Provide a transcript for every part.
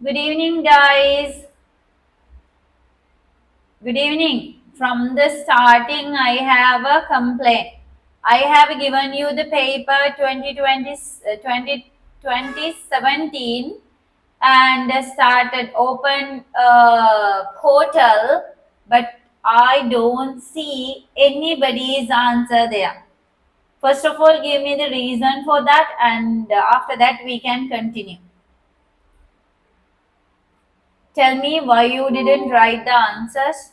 Good evening, guys. Good evening. From the starting, I have a complaint. I have given you the paper 2017 and started open portal, but I don't see anybody's answer there. First of all, give me the reason for that, and after that, we can continue. Tell me why you didn't write the answers.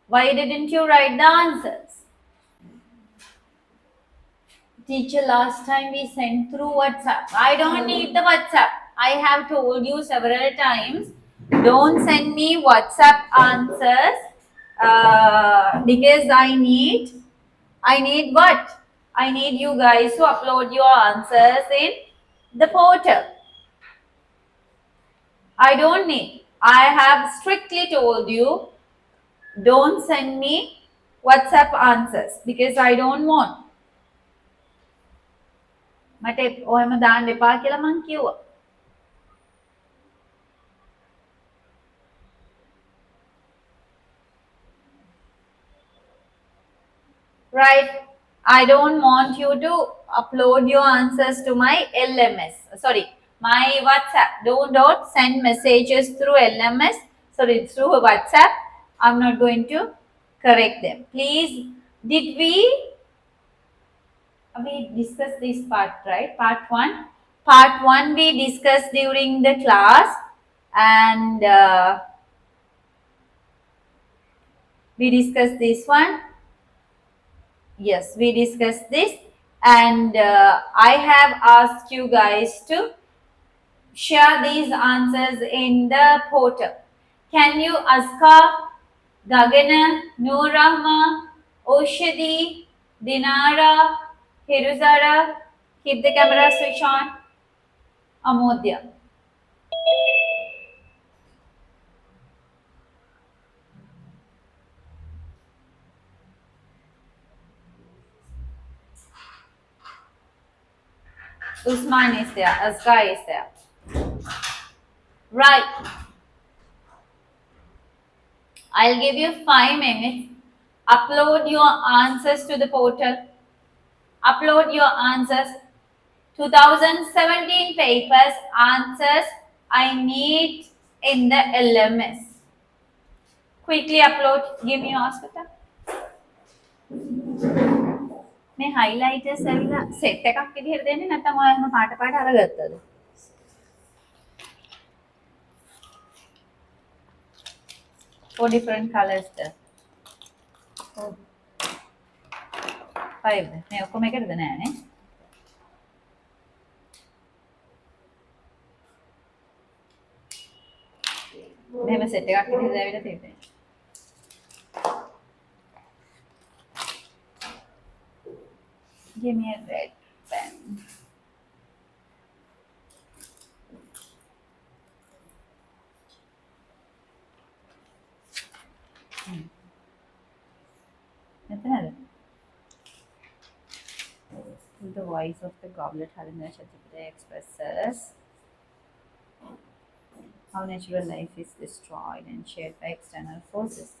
Why didn't you write the answers? Teacher, last time we sent through WhatsApp. I don't need the WhatsApp. I have told you several times. Don't send me WhatsApp answers because I need what? I need you guys to upload your answers in the portal. I don't need. I have strictly told you don't send me WhatsApp answers because I don't want. මට ඔයම දාන්න එපා කියලා මං කිව්වා. Right? I don't want you to upload your answers to my LMS. Sorry, my WhatsApp. Don't send messages through LMS. Sorry, through WhatsApp. I'm not going to correct them. Please, did we discussed this part, right? Part 1. Part 1 we discussed during the class, and we discussed this one. Yes, we discussed this, and I have asked you guys to share these answers in the portal. Can you, Aska, Gagana, Noorahma, Oshadi, Dinara, Hiruzara, keep the camera switch on, Amodya. Usman is there, Aska is there. Right. I'll give you 5 minutes. Upload your answers to the portal. Upload your answers. 2017 papers answers I need in the LMS. Quickly upload. Give me your hospital. මේ highlighters ඇවිල්ලා set එකක් විදිහට දෙන්නේ නැත්නම් ඔයාලම පාට පාට අරගත්තද? Four different colors there. Oh. 5. මේ ඔක්කොම එකද නෑනේ. මෙහෙම set එකක් විදිහට ඇවිල්ලා තියෙන්නේ. Give me a red pen. The voice of the goblet Harindra Chaturvedi expresses how natural life is destroyed and shared by external forces.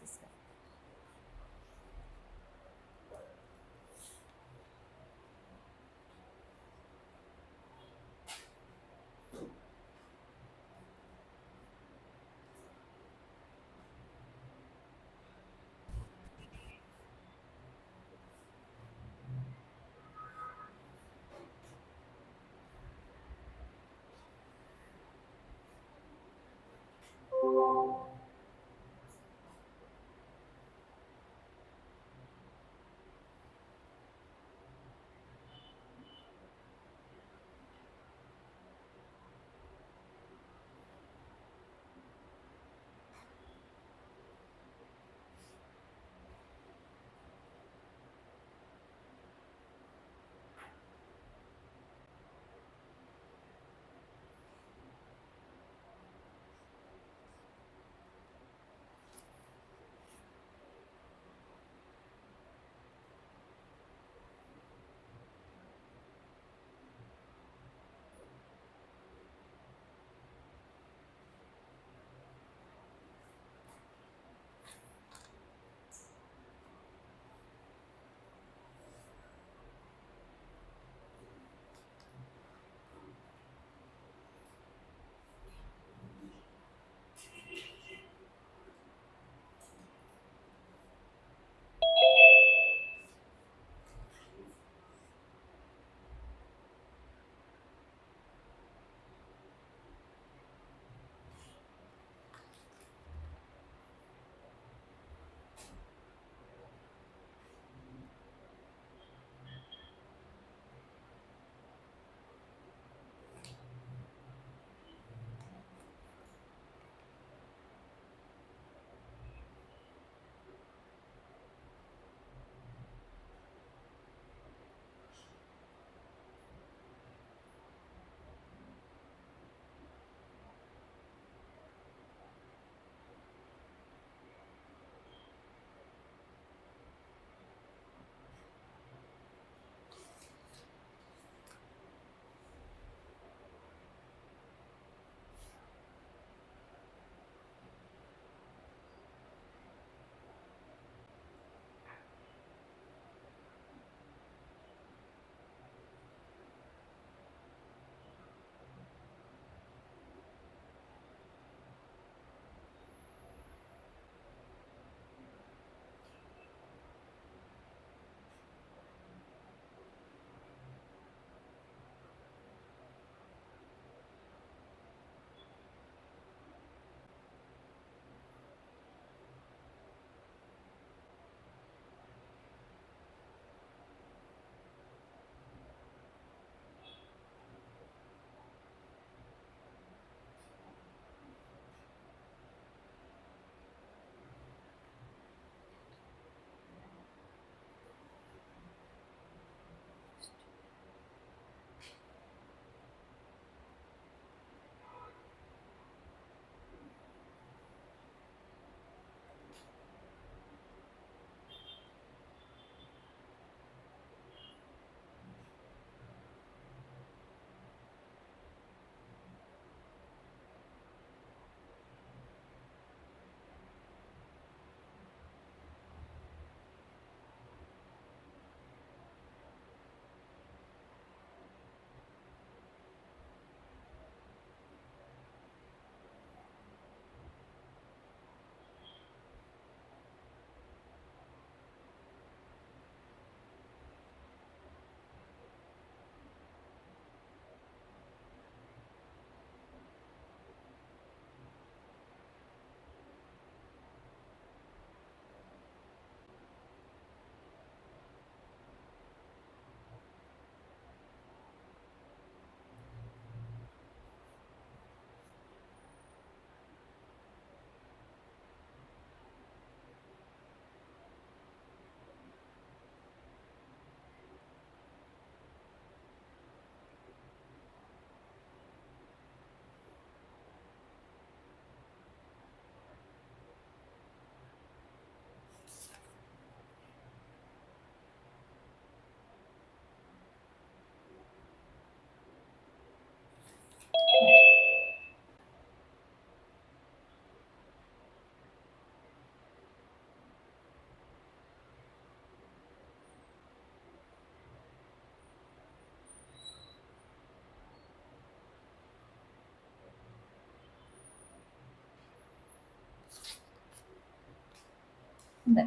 ఉంది.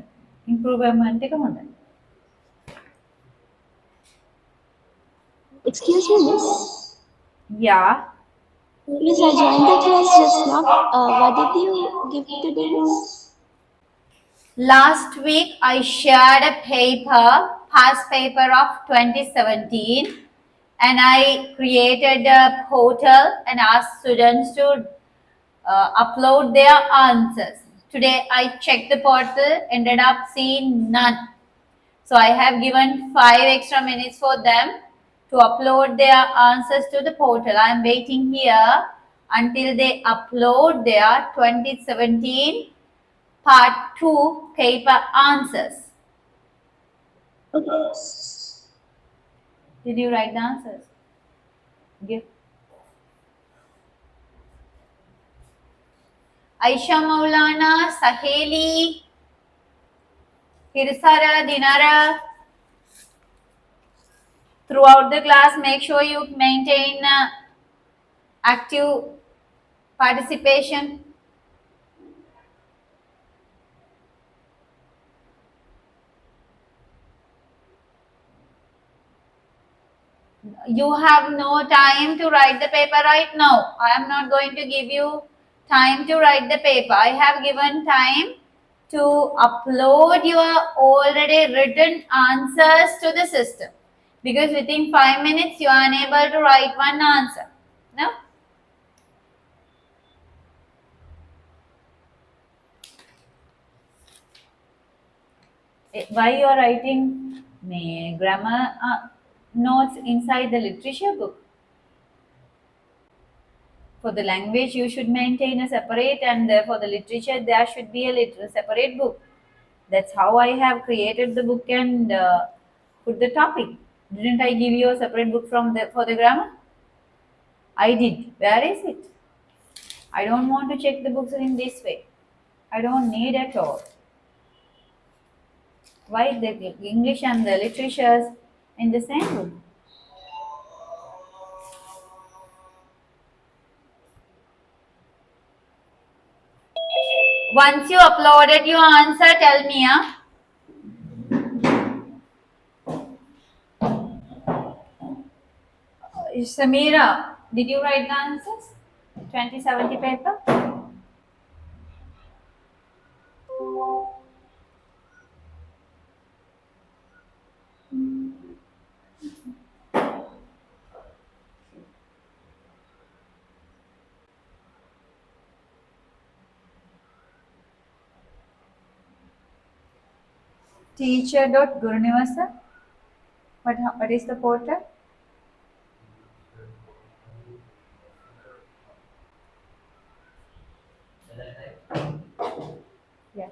ఇంప్రూవ్మెంట్ గా ఉంది. Excuse me, miss. Yeah. Miss, I joined the class just now. What did you give today, miss? Last week I shared a paper, past paper of 2017, and I created a portal and asked students to upload their answers. Today I checked the portal, ended up seeing none. So I have given 5 extra minutes for them to upload their answers to the portal. I am waiting here until they upload their 2017 part 2 paper answers. Okay. Did you write the answers? Give. Aisha Maulana, Saheli, Hirsara, Dinara. Throughout the class, make sure you maintain active participation. You have no time to write the paper right now. I am not going to give you time to write the paper. I have given time to upload your already written answers to the system, because within 5 minutes you are unable to write one answer. No? Why you are writing grammar notes inside the literature book? For the language you should maintain a separate, and for the literature there should be a separate book. That's how I have created the book and put the topic. Didn't I give you a separate book for the grammar? I did. Where is it? I don't want to check the books in this way. I don't need at all. Why the English and the literatures in the same book? Once you uploaded your answer, tell me. Samira, did you write the answers? 2070 paper? Teacher.gurunivasa. What is the portal? Yeah.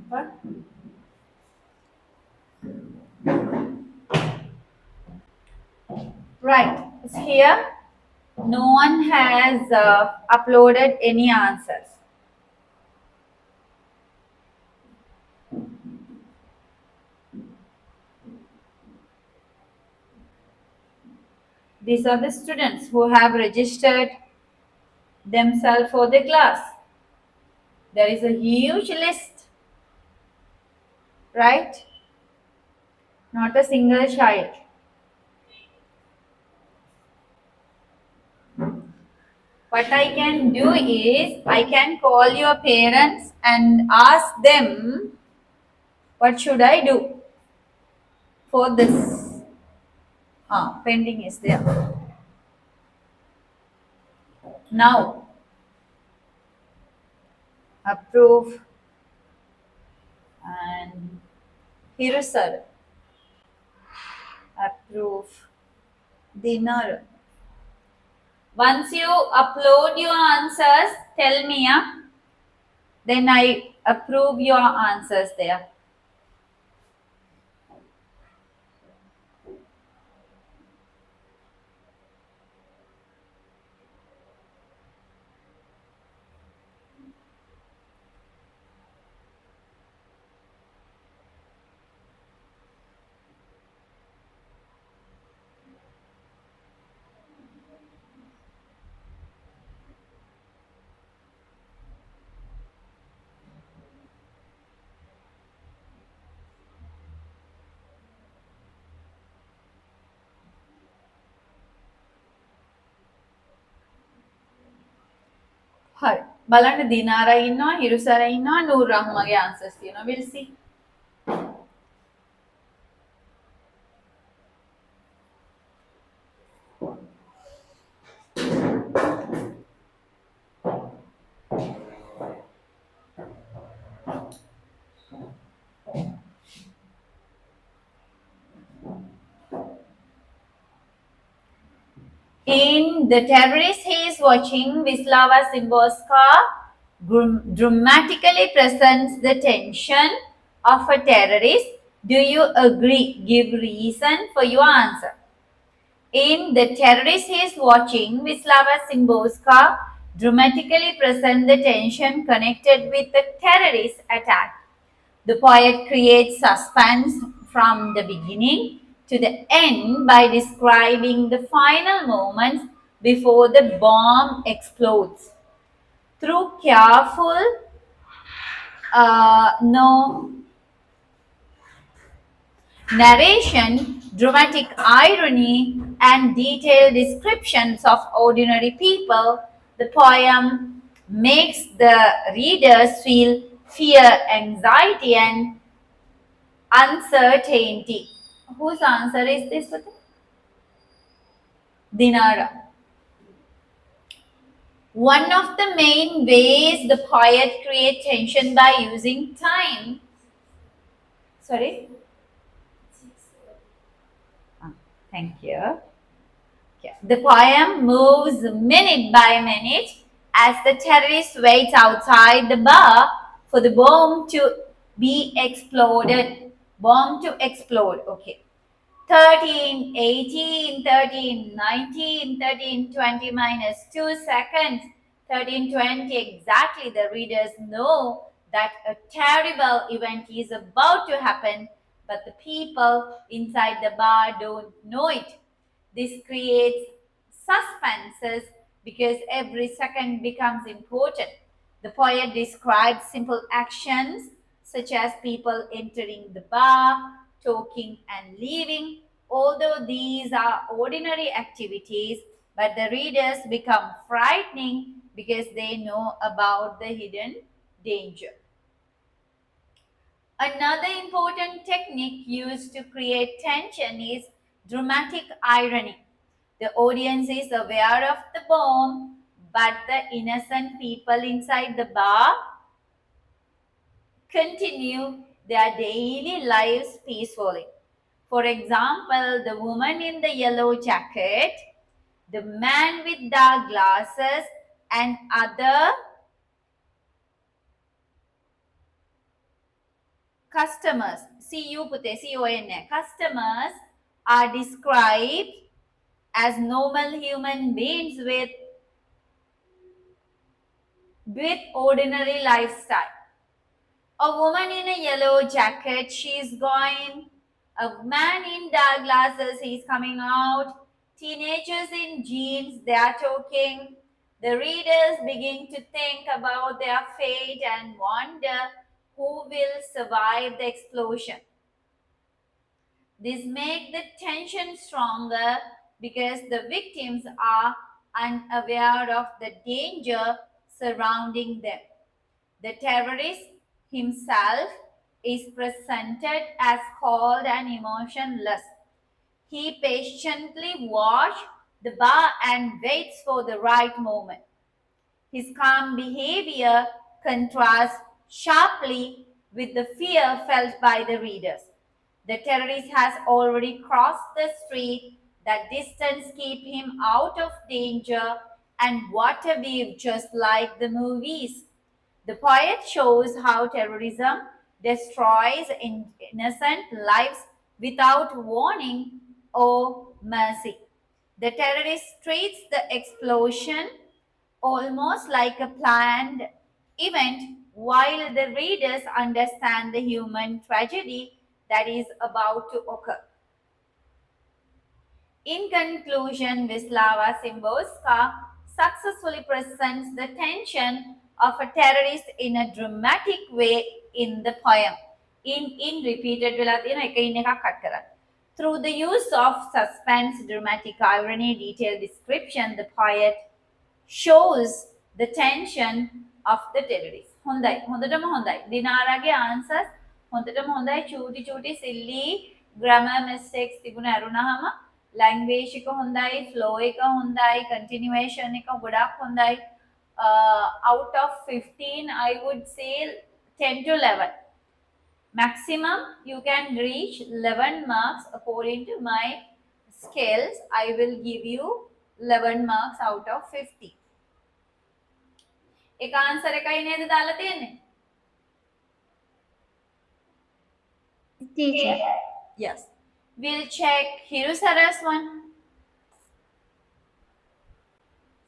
What? Right. It's here. No one has uploaded any answers. These are the students who have registered themselves for the class. There is a huge list, right? Not a single child. What I can do is I can call your parents and ask them what should I do for this. Pending is there. Now approve and here sir approve dinner. Once you upload your answers, tell me, then I approve your answers there. හරි බලන්න දිනාරා ඉන්නවා හිරුසාරා ඉන්නවා Noor රහ්මගේ answers තියෙනවා we'll see. In The Terrorist He is Watching, Wisława Szymborska dramatically presents the tension of a terrorist. Do you agree? Give reason for your answer. In The Terrorist He is Watching, Wisława Szymborska dramatically presents the tension connected with the terrorist attack. The poet creates suspense from the beginning to the end by describing the final moments before the bomb explodes. Through careful narration, dramatic irony, and detailed descriptions of ordinary people, the poem makes the readers feel fear, anxiety, and uncertainty. Whose answer is this? Dinara. One of the main ways the poet creates tension by using time. Sorry? Thank you. Okay. The poem moves minute by minute as the terrorists wait outside the bar for the bomb to be exploded. Bomb to explode. Okay. 13, 18, 13, 19, 13, 20 minus 2 seconds, 13, 20. Exactly, the readers know that a terrible event is about to happen, but the people inside the bar don't know it. This creates suspenses because every second becomes important. The poet describes simple actions such as people entering the bar, talking and leaving. Although these are ordinary activities, but the readers become frightening because they know about the hidden danger. Another important technique used to create tension is dramatic irony. The audience is aware of the bomb, but the innocent people inside the bar continue their daily lives peacefully. For example, the woman in the yellow jacket, the man with dark glasses, and other. 13, 18, 13, 19, 13, 20. Exactly, the readers know that a terrible event is about to happen, but the people inside the bar don't know it. This creates suspenses because every second becomes important. The poet describes simple actions such as people entering the bar, talking and leaving. Although these are ordinary activities, but the readers become frightening because they know about the hidden danger. customers, CUPUTE, customers are described as normal human beings with ordinary lifestyle. A woman in a yellow jacket, she's going. A man in dark glasses, he's coming out. Teenagers in jeans, they are talking. The readers begin to think about their fate and wonder who will survive the explosion. This makes the tension stronger because the victims are unaware of the danger surrounding them. The terrorist himself is presented as cold and emotionless. He patiently watches the bar and waits for the right moment. His calm behavior contrasts sharply with the fear felt by the readers. The terrorist has already crossed the street. That distance keeps him out of danger, and what a view, just like the movies. The poet shows how terrorism destroys innocent lives without warning or mercy. The terrorist treats the explosion almost like a planned event, while the readers understand the human tragedy that is about to occur. In conclusion, Wisława Szymborska successfully presents the tension of a terrorist in a dramatic way in the poem. In repeated වෙලා තියෙන එක ඉන්න එකක් cut කරන්න. Through the use of suspense, dramatic irony, detailed description, the poet shows the tension of the terrorist. හොඳයි. හොඳටම හොඳයි. දිනාරාගේ answers හොඳටම හොඳයි. චූටි silly grammar mistakes තිබුණ ඇරුණාම language එක හොඳයි, flow එක හොඳයි, continuation එක ගොඩක් හොඳයි. Out of 15 I would say 10 to 11. Maximum you can reach 11 marks according to my scales. I will give you 11 marks out of 50. එක answer එකයි නේද දාලා තියෙන්නේ? Teacher. Yes. We'll check Hirusara's one.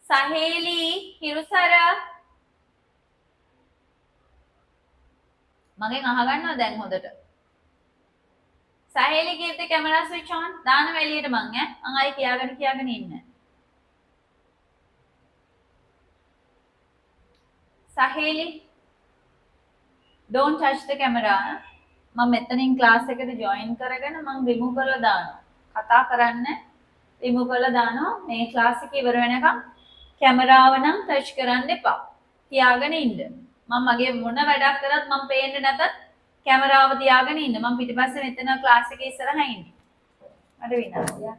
Saheli, Hirusara. මගෙන් අහගන්නවා දැන් හොඳට. Saheli, give the camera switch on. දාන්න එළියට මං ඈ. මං ආයි කියාගෙන ඉන්න. Saheli, don't touch the camera. මම මෙතනින් ක්ලාස් එකට ජොයින් කරගෙන මම රිමූව් කරලා දානවා. කතා කරන්න රිමූව් කරලා දානවා. මේ ක්ලාස් එක ඉවර වෙනකම් කැමරාව නම් ටච් කරන්න එපා. තියාගෙන ඉන්න. මම මගේ මොන වැඩක් කරත් මම පේන්නේ නැතත් කැමරාව තියාගෙන ඉන්න. මම පිටිපස්සේ මෙතන ක්ලාස් එකේ ඉස්සරහා ඉන්නේ. මට විනාඩියක්.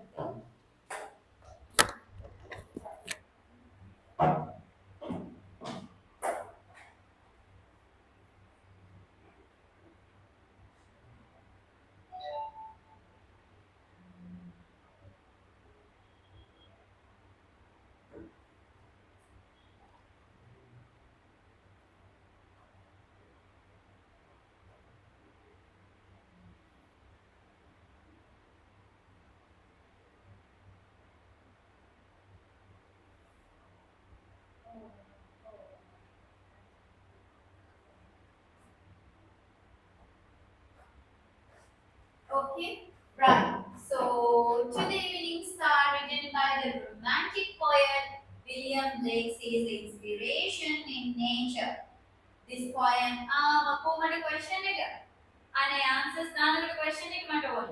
Okay, right. So, To the Evening Star, written by the romantic poet William Blake, sees inspiration in nature. This poem, මට question එක. අනේ answers දානකොට question එක මට ඕන.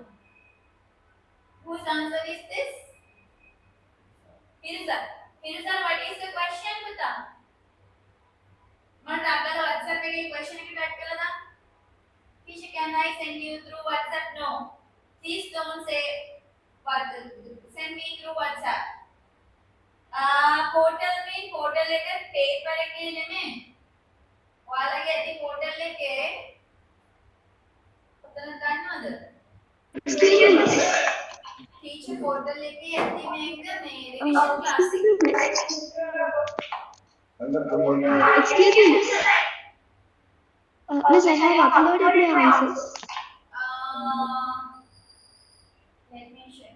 Whose answer is this? Hirusa, what is the question පුතා? මට අපේ WhatsApp එකේ question එක type කරලා දාන්න. Kisha, can I send you through WhatsApp? No. Please don't say what. Send me through WhatsApp. Portal में portal लेकर paper එකේ නෙමෙයි. ඔයාලගේ ඇති portal එකේ ඔතන ගන්නවද? Teacher portal එකේ ඇති මේක මේ revision class එක. Excuse me. Miss, I have uploaded my answers. Let me check.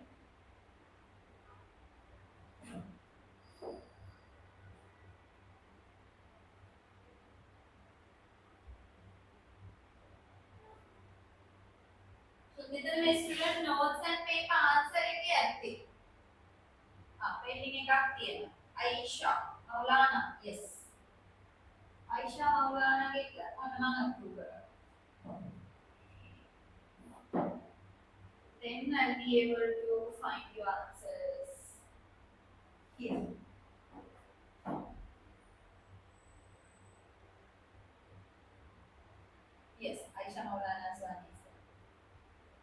Little Miss student notes and paper answer එකේ ඇත්තේ. pending එකක් තියෙනවා. Aisha Maulana, yes. Aisha Maulana එක ඔන්න මම approve කරනවා. Then I'll be able to find your answers here. Yes, Aisha Maulana's one is there.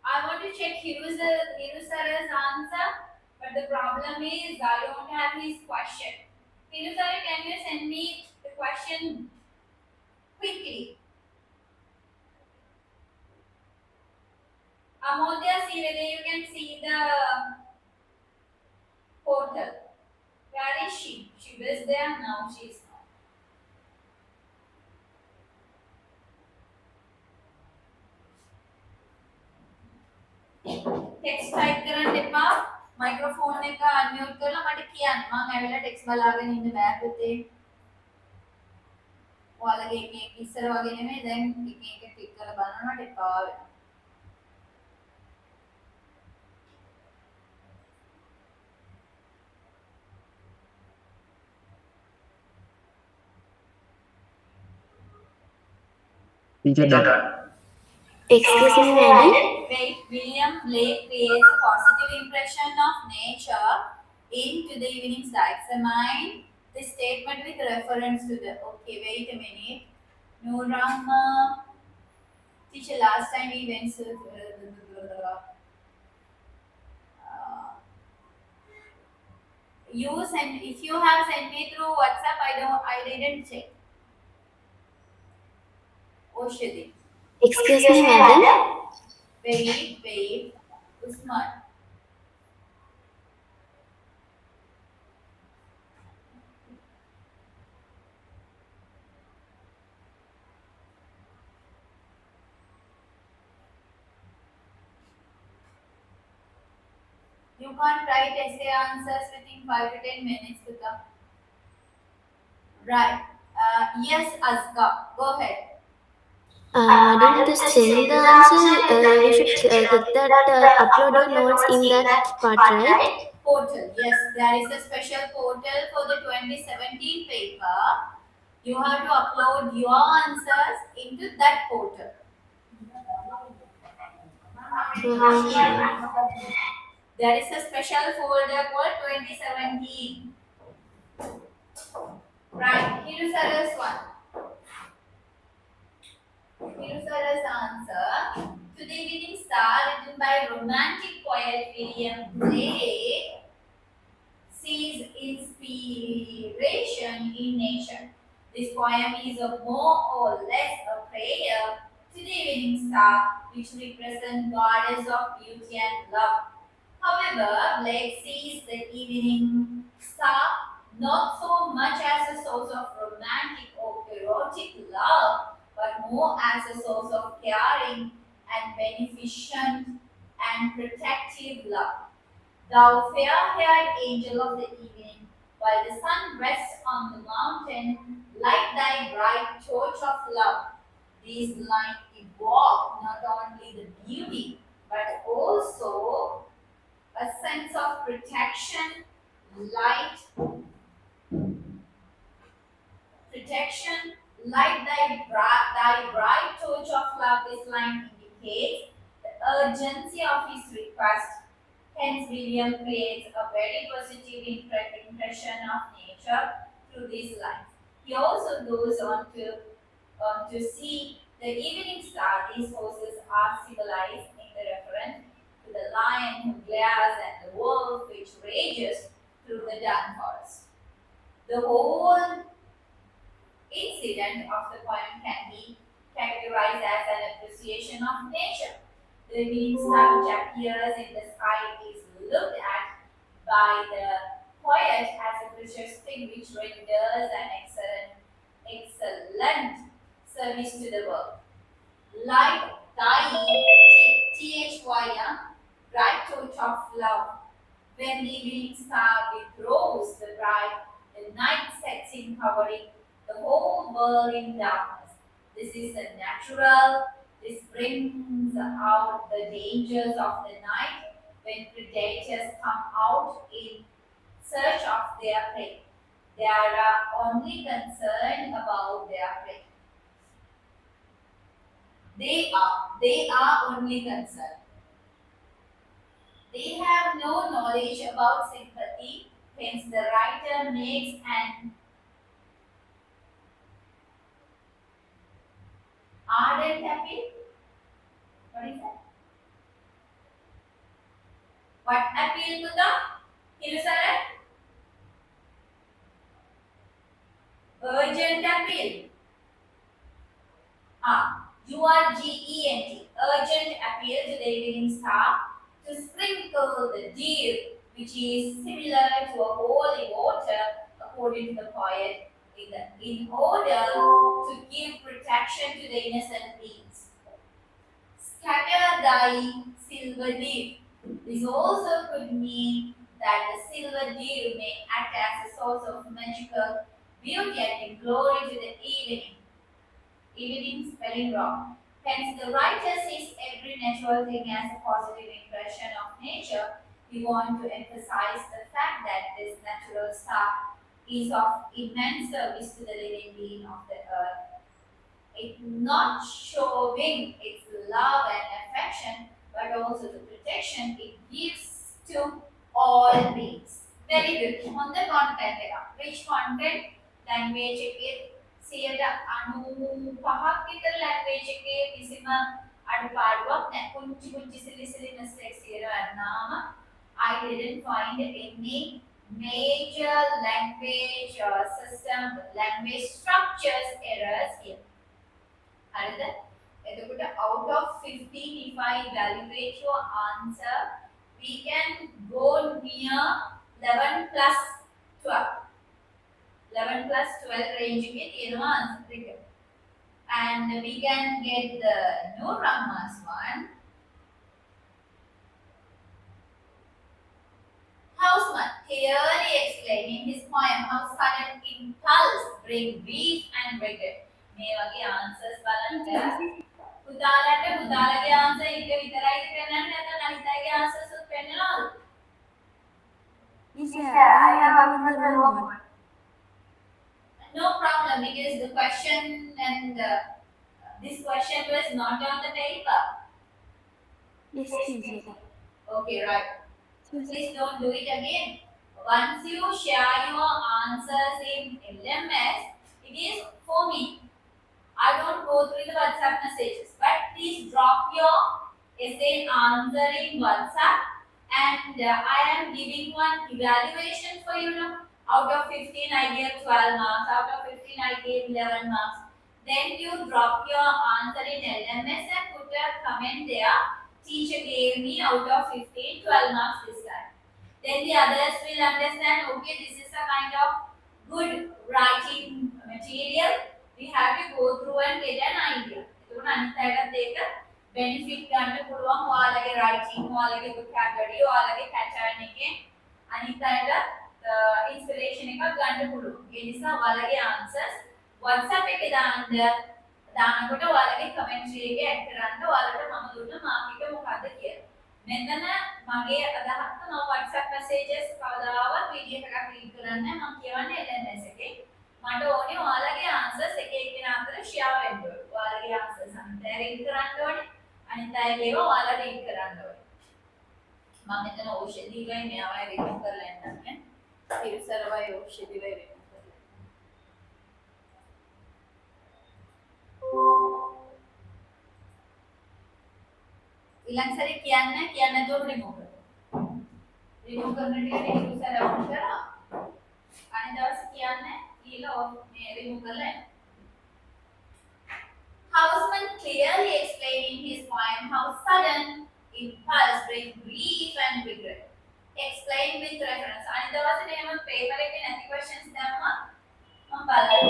I want to check Hirusara's answer, but the problem is I don't have his question. Hirusara, can you send me the question quickly? Amodya, see whether you can see the portal. Where is she? She was there, now she is not. Text type කරන්න එපා. Microphone එක unmute කරලා මට කියන්න. මම ඇවිල්ලා text බලාගෙන ඉන්න බෑ පුතේ. ඔයාලගේ එක එක ඉස්සර වගේ නෙමෙයි දැන් එක එක ටික කරලා බලනකොට එපා වෙනවා. Teacher done. Excuse me, madam. Wait, William Blake creates a positive impression of nature into the evening star. Examine the statement with reference to the. Okay, wait a minute. Nurama. Teacher, last time we went to. You send, if you have sent me through WhatsApp, I didn't check. Oshadi. Excuse me, madam. Wait. Usman. You can't write essay answers within 5 to 10 minutes, Pita. Right. Yes, Azka. Go ahead. Madam, to send the answer, you should click that upload your notes in that part, right? Portal. Yes, there is a special portal for the 2017 paper. You have to upload your answers into that portal. There is a special folder called 2017. Right. Hirusara's one. Hirusara's answer. To the Evening Star, written by romantic poet William Blake, sees inspiration in nature. This poem is a more or less a prayer to the evening star, which represents goddess of beauty and love. However, Blake sees the evening star not so much as a source of romantic or erotic love, but more as a source of caring and beneficent and protective love. Thou fair-haired angel of the evening, while the sun rests on the mountain, light thy bright torch of love. These lines evoke not only the beauty, but also a sense of protection, light, thy bright torch of love. This line indicates the urgency of his request. Hence, William creates a very positive impression of nature through these lines. He also goes on to see the evening star. These forces are symbolized in the reference to the lion who glares and the wolf which rages through the dark forest. The whole incident of the poem can be categorized as an appreciation of nature. The evening star which appears in the sky is looked at by the poet as a precious thing which renders an excellent service to the world. like thy, yeah, bright torch of love. When the evening star withdraws the bright, the night sets in covering the whole world in darkness. This is a natural. This brings out the dangers of the night when predators come out in search of their prey. They are only concerned about their prey. They are only concerned. They have no knowledge about sympathy, hence the writer makes an ardent appeal. What is that? What appeal to the Hirusaran? Urgent appeal. URGENT. Urgent appeal to the evening star to sprinkle the dew, which is similar to a holy water, according to the poet, in order to give protection to the innocent beings. Scatter thy silver dew. This also could mean that the silver dew may act as a source of magical beauty and glory to the evening spelling wrong. Hence, the writer sees every natural thing as a positive impression of nature. We want to emphasize the fact that this natural star is of immense service to the living being of the earth. It not showing its love and affection, but also the protection it gives to all beings. Very good. On the content, which content? Language එකේ 95ක් විතර language එකේ කිසිම අඩුපාඩුවක් නැහැ. කුංචි සිලි mistakes තියෙනවා නෑම I didn't find any major language system language structures errors here. හරිද? එතකොට out of 15 if I evaluate your answer we can go near 11 plus 12. 11 plus 12 range එකේ තියෙනවා answer එක. And we can get the Noor Rahman's one. Houseman clearly explaining his poem how sudden impulse bring grief and regret. මේ වගේ answers බලන්න. පුතාලගේ answer එක විතරයි පෙන්නන්නේ නැත්නම් අනිත් අයගේ answers උත් පෙන්නනවද? Yes, sir. I have another one. No problem because the question and this question was not on the paper. Yes, teacher. Okay, right. Please don't do it again. Once you share your answers in LMS, it is for me. I don't go through the WhatsApp messages, but please drop your essay answer in WhatsApp, and I am giving one evaluation for you now. Out of 15, I gave 12 marks. Out of 15, I gave 11 marks. Then you drop your answer in LMS and put a comment there. Teacher gave me out of 15, 12 marks this time. Then the others will understand, okay, this is a kind of good writing material. We have to go through and get an idea. එතකොට අනිත් අයටත් ඒක benefit ගන්න පුළුවන් ඔයාලගේ writing, ඔයාලගේ vocabulary, ඔයාලගේ pattern එකෙන් අනිත් අයට inspiration එකක් ගන්න පුළුවන්. ඒ නිසා ඔයාලගේ answers WhatsApp එකේ දානකොට ඔයාලගේ commentary එකේ add කරන්න ඔයාලට මම දුන්න mark එක මොකක්ද කියලා. මෙතන මගේ අදහස තමයි WhatsApp messages කවදාවත් PDF එකක් read කරන්න මම කියවන්නේ LMS එකේ. මට ඕනේ ඔයාලගේ answers එක එක්කෙනා අතර share වෙන්න ඕනේ. ඔයාලගේ answers අනිත් අය read කරන්න ඕනේ. අනිත් අයගේව ඔයාලා read කරන්න ඕනේ. මම මෙතන ඖෂධීවයි මෙයාවයි remove කරලා එන්නම්. තිරසරවයි ඖෂධීවයි remove කරලා. ඊළඟ සැරේ කියන්නේ නැතුව remove කරනවා. remove කරන ටිකට තිරසර on කරා. අනිත් දවස් කියන්නේ ඊළඟ මේ remove කරලා එන්න. Houseman clearly explaining his poem how sudden impulse bring grief and regret. Explain with reference. අනිත් දවසේ එහෙම paper එකේ නැති questions දැම්මා මම බලන්න.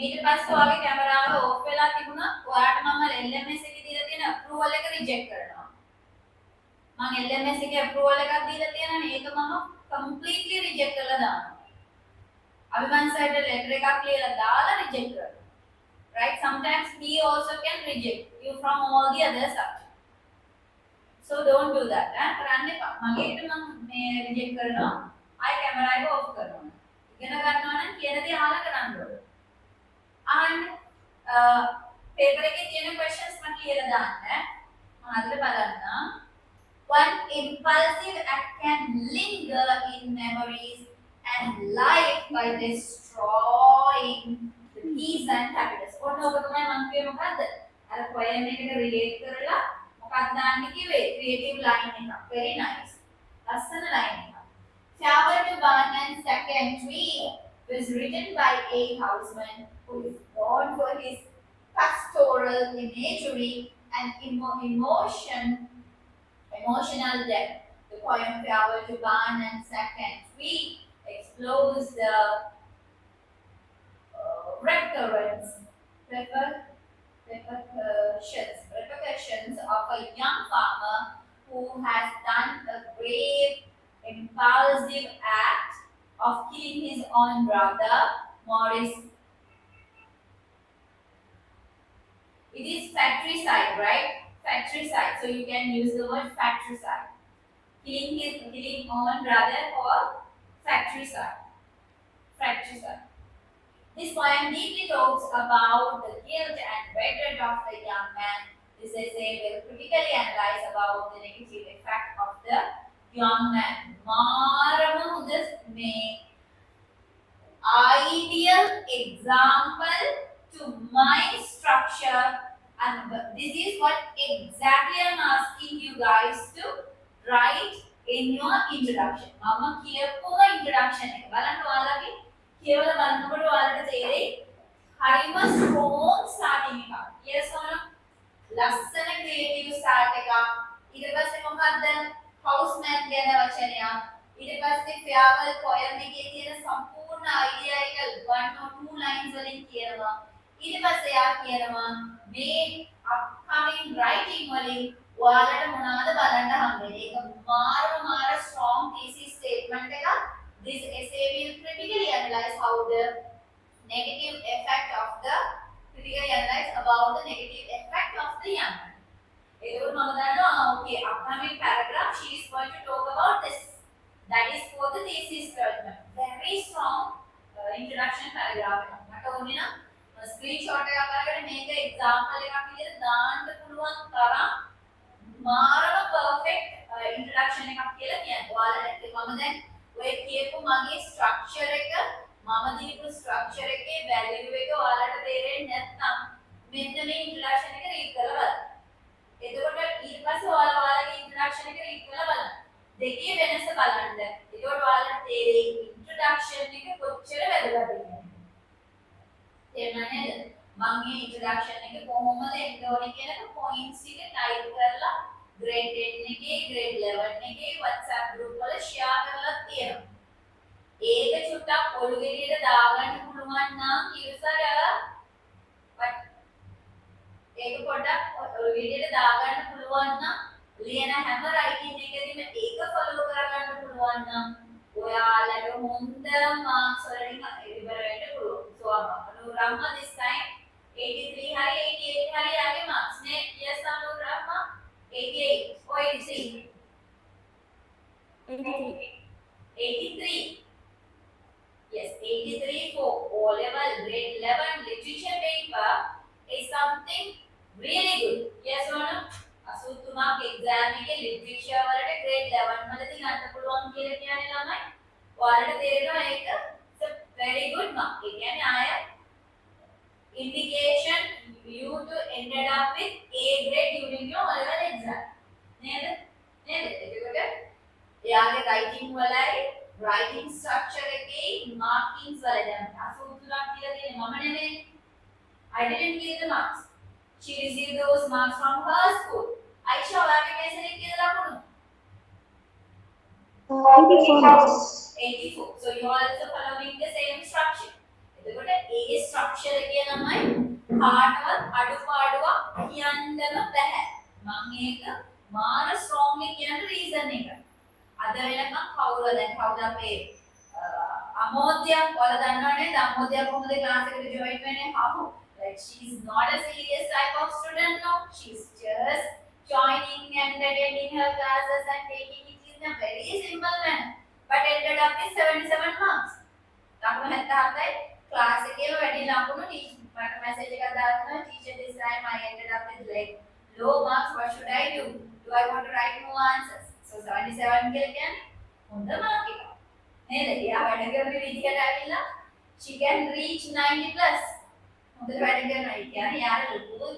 ඊට පස්සේ ඔයාගේ කැමරාව ඔෆ් වෙලා තිබුණා. ඔයාට මම LMS එකේ දීලා තියෙන approval එක රිජෙක්ට් කරනවා. මම LMS එකේ approval එකක් දීලා තියෙනනේ. ඒක මම completely රිජෙක්ට් කරලා දානවා. අභිමන් සර්ට letter එකක් ලියලා දාලා රිජෙක්ට් කරනවා. Right? Sometimes he also can reject you from all the other subjects. So don't do that. කරන්න එපා. මගේ හිත මම මේ රිජෙක්ට් කරනවා. ආයි කැමරා එක ඔෆ් කරනවා. ඉගෙන ගන්නවා නම් කියන දේ අහලා කරන්න ඕනේ. and paper එකේ තියෙන questions මම කියලා දාන්න. මම අදට බලන්න. One impulsive act can linger in memories and life by destroying the peace and happiness. ඔන්න ඔබ තමයි මම කියේ මොකද්ද? අර poem එකට relate කරලා මොකක්ද දාන්න කිව්වේ? creative line එකක්. very nice. ලස්සන line එකක්. Farewell to Barn and Second Tree was written by A. Houseman, who is known for his pastoral imagery and emotional depth. The poem Farewell to Barn and Second Tree explores the repercussions of a young farmer who has done a brave, impulsive act of killing his own brother, Morris. It is factricide, right? Factricide. So you can use the word factricide. Killing own brother or factricide. Factricide. This poem deeply talks about the guilt and regret of the young man. This essay will critically analyze about the negative effect of the young man. Marama this may ideal example to my structure, and this is what exactly I'm asking you guys to write in your introduction. මම කියපුව introduction එක බලන්න ඔයාලගේ කියවල බලනකොට ඔයාලට තේරෙයි හරිම strong starting එකක්. yes or no? ලස්සන creative start එකක්. ඊට පස්සේ මොකක්ද? houseman කියන වචනයක්. ඊට පස්සේ farewell poem එකේ තියෙන සම්පූර්ණ idea එක 1 or 2 lines වලින් කියනවා. ඊට පස්සේ යා කියනවා මේ upcoming writing වලින් ඔයාලට මොනවද බලන්න හම්බෙන්නේ. ඒක මාර strong thesis statement එකක්. This essay will critically analyze how the negative effect of the critically analyze about the negative effect of the young man. ඒකෝ මම දන්නවා okay upcoming paragraph she is going to talk about this. That is for the thesis statement. Very strong introduction paragraph එකක්. මට ඕනේ නම් screenshot එකක් අරගෙන මේක example එකක් විදිහට දාන්න පුළුවන් තරම් මාරම perfect introduction එකක් කියලා කියන්නේ. ඔයාලට මම දැන් ඔය කියපු මගේ structure එක මම දීපු structure එකේ value එක ඔයාලට තේරෙන්නේ නැත්නම් මෙන්න මේ introduction එක read කරලා බලන්න. එතකොට ඊට පස්සේ ඔයාලගේ introduction එක read කරලා බලන්න. දෙකේ වෙනස බලන්න. එතකොට ඔයාලට තේරෙයි introduction එක කොච්චර වැදගත්ද කියලා. තේරුණා නේද? මම මේ introduction එක කොහොමද එන්න ඕනේ කියන points ටික type කරලා grade 10 එකේ grade 11 එකේ WhatsApp group වල share කරලා තියෙනවා. ඒක චුට්ටක් ඔලු ගෙඩියට දාගන්න පුළුවන් නම් ඉවසර ඒක පොඩ්ඩක් ඔලු ගෙඩියට දාගන්න පුළුවන් නම් ලියන හැම writing එකකදීම ඒක follow කරගන්න පුළුවන් නම් ඔයාලට හොඳ marks වලින් ඉවර වෙන්න පුළුවන්. So Anurama this time 83 hari 88 hari आगे marks ने yes Anurama 88 or 83 83 yes 83 for O level grade 11 literature paper is something really good. Yes or no? 83 mark exam එකේ literature වලට grade 11 වලදී ගන්න පුළුවන් කියලා කියන්නේ ළමයි. ඔයාලට තේරෙනවා ඒක very good mark. ඒ කියන්නේ ආය indication you to ended up with A grade during your level exam. නේද? එතකොට එයාගේ writing වලයි writing structure එකේ markings වල දැන් 83ක් කියලා තියෙන්නේ මම නෙමෙයි. I didn't give the marks. She received those marks from her school. Aisha ඔයාගේ මේසෙන් කියලා ලකුණු 84. So you are also following the same structure. එතකොට ඒ ස්ට්‍රක්චර් එකේ තමයි කාටවත් අඩුපාඩුවක් කියන්නම බෑ. මම ඒක මාර ස්ට්‍රෝන්ග්ලි කියන රීසන් එක. අද වෙනකම් කවුද අපේ අමෝද්‍යක් ඔයාලා දන්නවනේ අමෝද්‍යක් කොහොමද ක්ලාස් එකට ජොයින් වෙන්නේ how like she is not a serious type of student no she's just joining and attending her classes and taking it in a very simple manner but ended up with 77 marks ලකුණු 77යි class එකේ වැඩි ලකුණු මට message එකක් දානවා teacher this time I ended up with like low marks what should I do I want to write more answers so 77 කියලා කියන්නේ හොඳ මාර්ක් එකක් නේද? එයා වැඩ කරන විදිහට ඇවිල්ලා she can reach 90 plus. හොඳට වැඩ කරනවා. ඒ කියන්නේ යාර ලොකු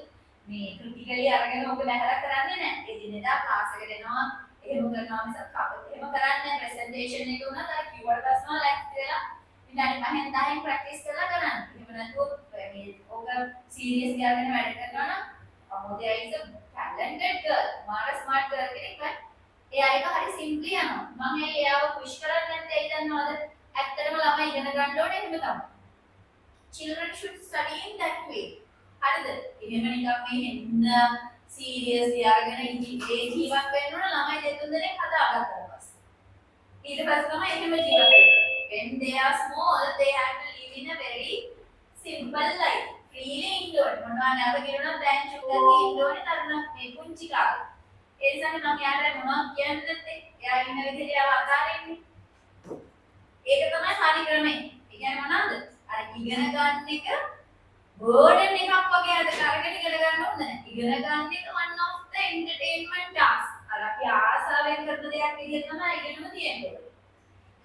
මේ ක්‍රිටිකලි අරගෙන ඔබ බහැලා කරන්නේ නැහැ. ඒ දිනෙදා ක්ලාස් එකට එනවා. එහෙම කරනවා මිසක් අපිට එහෙම කරන්නේ නැහැ. ප්‍රසන්ටේෂන් එක උනත් අර කිව්වට පස්සම ලැක්ස් වෙලා විනාඩි 5න් 10න් ප්‍රැක්ටිස් කරලා කරන්න. එහෙම නැතුව මේ ඔක සීරියස් ගාගෙන වැඩ කරනවා නම් අමෝදයා is a talented girl. මාර ස්මාර්ට් ගර්ල් කෙනෙක් වත් එයා එක හරි සිම්ප්ලි යනවා. මම එයාව පුෂ් කරන්නේ නැත්නම් ඇයි දන්නවද? ඇත්තටම ළමයි ඉගෙන ගන්න ඕනේ එහෙම තමයි. Children should study in that way. හරිද? එහෙම නිකන් මේ හෙන්න සීරියස්ලි අරගෙන ජීවත් වෙන්න ඕන ළමයි දෙතුන් දෙනෙක් හදාගත්තා පස්සේ. ඊට පස්සේ තමයි එහෙම ජීවත් වෙන්නේ. When they are small, they have to live in a very simple life. Freely ඉන්න ඕනේ. මොනවා නැව කියනවා දැන් චුක්කක් ඉන්න ඕනේ තරුණ මේ පුංචි කාලේ. ඒ නිසා මම යාට මොනවද කියන්නද එයා ඉන්න විදිහට එයාව අතාරින්නේ. ඒක තමයි හරි ක්‍රමය. ඒ කියන්නේ මොනවාද? අර ඉගෙන ගන්න එක බර්ඩන් එකක් වගේ අරගෙන ඉගෙන ගන්න ඕනේ නැහැ. ඉගෙන ගන්න එක one of the entertainment task. අර අපි ආසාවෙන් කරන දෙයක් විදිහට තමයි ඉගෙනම තියෙන්නේ.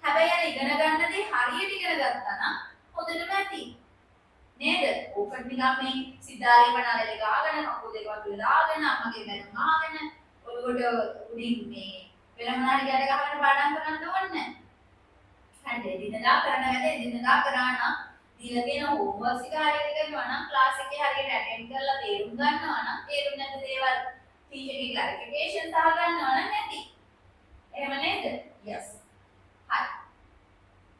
හැබැයි අර ඉගෙන ගන්න දේ හරියට ඉගෙන ගත්තා නම් හොඳටම ඇති. නේද? ඕකට නිකන් මේ සිතාරේ වනාලේ ගාගෙන කකුල් දෙක වතුර දාගෙන අම්මගේ බැලුම් අහගෙන ඔළුවට උඩින් මේ වෙන මොනාරි ගැට ගහගෙන පාඩම් කරන්න ඕනේ නැහැ. හරිද? දිනදා කරන වැඩේ දිනදා කරා නම් දීලා තියෙන හෝම්වර්ක්ස් එක හරියට කරනවා නම් ක්ලාස් එකේ හරියට ඇටෙන්ඩ් කරලා තේරුම් ගන්නවා නම් තේරුම් නැති දේවල් ටීචර්ගේ ක්ලැරිෆිකේෂන් සහ ගන්නවා නම් ඇති. එහෙම නේද? yes. හරි.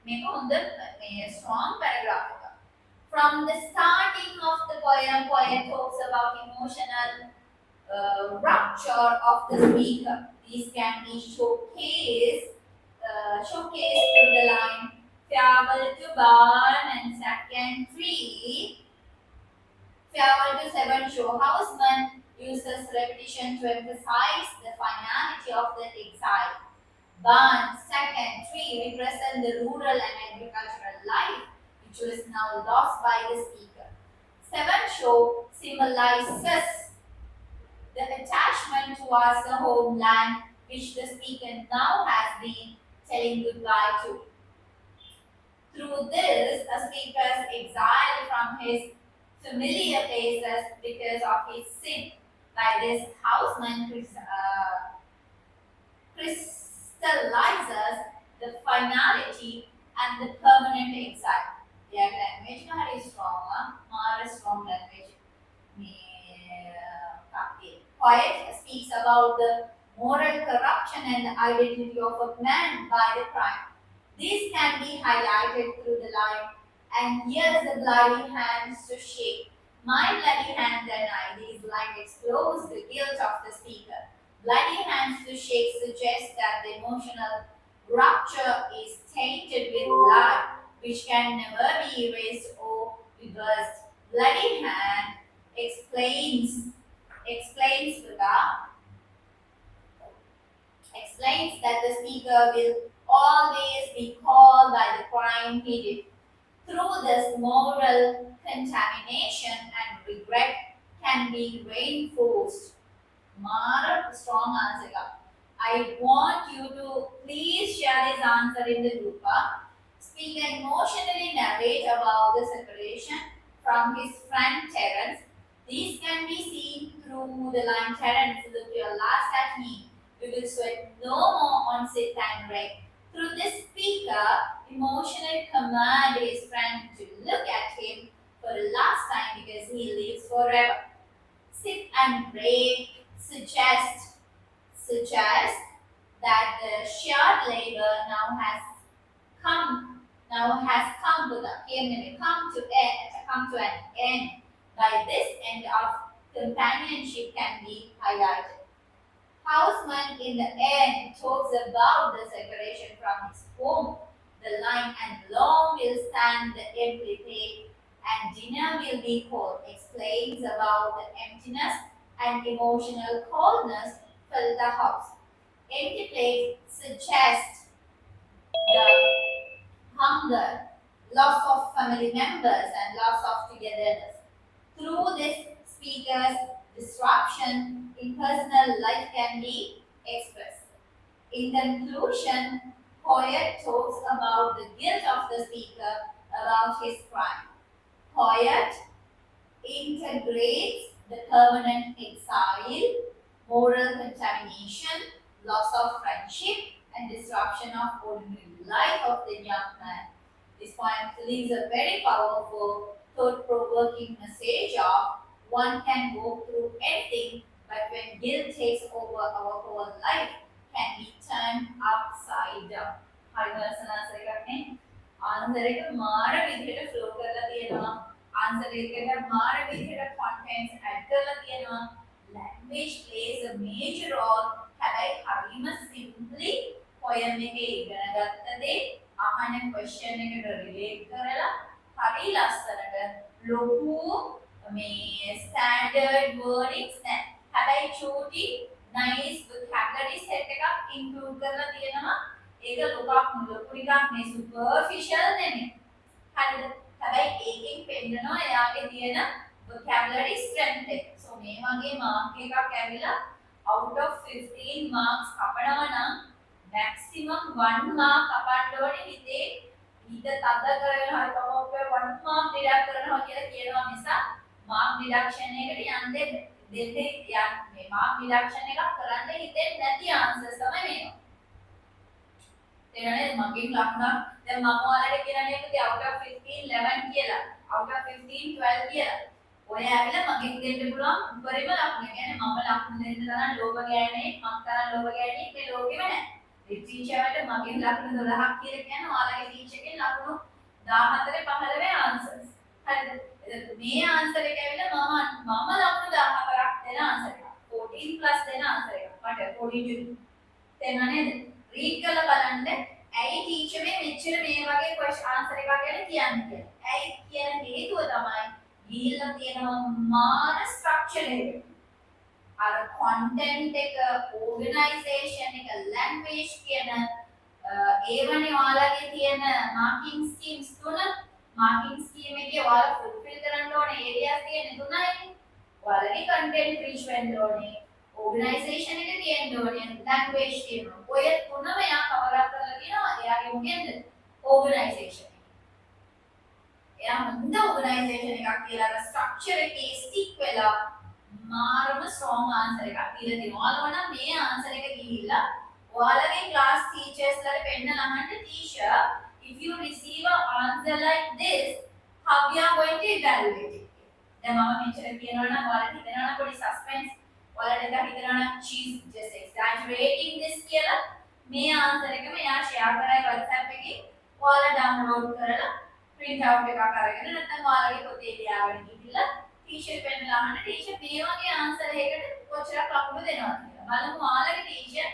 මේක හොඳ මේ strong paragraph එක. From the starting of the poem, poet talks about emotional rupture of the speaker. These can be showcased through the line farewell to barn and sack and tree. Farewell to seven show houseman uses repetition to emphasize the finality of the exile. Barn, sack and tree represent the rural and agricultural life which was now lost by the speaker. Seven show symbolizes the attachment towards the homeland which the speaker now has been telling goodbye to. Through this, a speaker is exiled from his familiar places because of his sin. Like this, houseman crystallizes the finality and the permanent exile. Their language is very strong, more strong language. Poet speaks about the moral corruption and the identity of a man by the crime. This can be highlighted through the line, and here's the bloody hands to shake. My bloody hands and I, these lines expose the guilt of the speaker. Bloody hands to shake suggests that the emotional rupture is tainted with blood, which can never be erased or reversed. Bloody hand explains that the speaker will always be called by the crime he did. Through this, moral contamination and regret can be reinforced. Mara, strong answer. I want you to please share this answer in the group. Speaker emotionally narrate about the separation from his friend Terence. These can be seen through the line Terence, look your last at me. We will sweat no more on sit and break. Through this speaker, emotionally command his friend to look at him for the last time because he lives forever. Sit and break suggest that the shared labor now now has come to an end. By this end of companionship can be highlighted. Houseman in the end talks about the separation from his home. The line and long will stand the empty plate and dinner will be cold explains about the emptiness and emotional coldness fill the house. Empty plate suggests the hunger, loss of family members, and loss of togetherness. Through this speaker's disruption in personal life can be expressed. In conclusion, Hoyt talks about the guilt of the speaker about his crime. Hoyt integrates the permanent exile, moral contamination, loss of friendship, and disruption of ordinary life of the young man. This poem leaves a very powerful, thought-provoking message of one can go through anything, but when guilt takes over our whole life, can be turned upside down. හරි වර්සනාස එකක් නේ. Answer එක මාර විදිහට flow කරලා තියෙනවා. Answer එකට මාර විදිහට contents add කරලා තියෙනවා. Language plays a major role. හැබැයි හරිම simply poem එකේ ඉගෙන ගත්ත දේ අහන question එකට relate කරලා හරි ලස්සනට ලොකු මේ standard wordings නැහැ. හැබැයි චූටි nice vocabulary set එකක් include කරලා තියෙනවා. ඒක ලොකක් ලොකු නිකන් මේ superficial නෙමෙයි. හරිද? හැබැයි ඒකෙන් පෙන්නනවා එයාගේ තියෙන vocabulary strength එක. So මේ වගේ mark එකක් ඇවිල්ලා out of 15 marks කපනවා නම් maximum 1 mark කපන්න ඕනේ හිතේ හිත තද කරගෙන හරි කපුවේ 1 mark deduct කරනවා කියලා කියනවා නිසා mark deduction එකට යන්න දෙන්නේ මේ mark deduction එකක් කරන්න හිතෙන්නේ නැති answers තමයි මේවා. තේරෙනවද මගෙන් ලකුණක් දැන් මම ඔයාලට කියන්නේ පුතේ out of 15 11 කියලා out of 15 12 කියලා ඔය ඇවිල්ලා මගෙන් දෙන්න පුළුවන් උඩරිම ලකුණ. කියන්නේ මම ලකුණ දෙන්න තරම් ලෝභ ගෑනේ මම තරම් ලෝභ ගෑනේ මේ ලෝකෙම නැහැ. ටීචර්ට මගෙන් ලකුණ 12ක් කියලා කියන්නේ ඔයාලගේ ටීචර්ගෙන් ලකුණු 14 15 ආන්සර්ස්. හරිද? මේ ආන්සර් එක ඇවිල්ලා මම ලකුණු 14ක් දෙන ආන්සර් එක. 14 plus දෙන ආන්සර් එක. මට 42. තේරුණා නේද? රීඩ් කරලා බලන්න ඇයි ටීචර් මේ මෙච්චර මේ වගේ ක්වෙස්චන් ආන්සර් එකක් ගැන කියන්නේ කියලා. ඇයි කියන හේතුව තමයි ගිහිල්ලා තියෙනවා මාන ස්ට්‍රක්චර් එක. අර content එක, organization එක, language කියන ඒවනේ ඔයාලගේ තියෙන marking schemes තුන. marking scheme එකේ ඔයාලා fulfill කරන්න ඕනේ areas තියෙන තුනයි. ඔයාලගේ content reach වෙන්න ඕනේ. organization එක තියෙන්න ඕනේ. language තියෙනවා. ඔය තුනම එයා cover up කරලා කියනවා එයාගේ මොකෙන්ද? organization. එයා හොඳ organization එකක් කියලා අර structure එකේ stick වෙලා මාරම strong answer එකක් දීලා තියෙනවා. ඔයාලම නම් මේ answer එක ගිහිල්ලා ඔයාලගේ class teachers ලට පෙන්නලා අහන්න teacher if you receive an answer like this how we are going to evaluate it. දැන් මම මෙච්චර කියනවා නම් ඔයාලට හිතනවා නම් පොඩි suspense ඔයාලට හිතනවා නම් she is just exaggerating this කියලා මේ answer එකම එයා share කරයි WhatsApp එකේ ඔයාලා download කරලා print out එකක් අරගෙන නැත්නම් ඔයාලගේ පොතේ ලියාගෙන ගිහිල්ලා ටීචර් පෙන්නලා අහන්න ටීචර් මේ වගේ ආන්සර් එකකට කොච්චරක් ලකුණු දෙනවද කියලා. බලමු ඔයාලගේ ටීචර්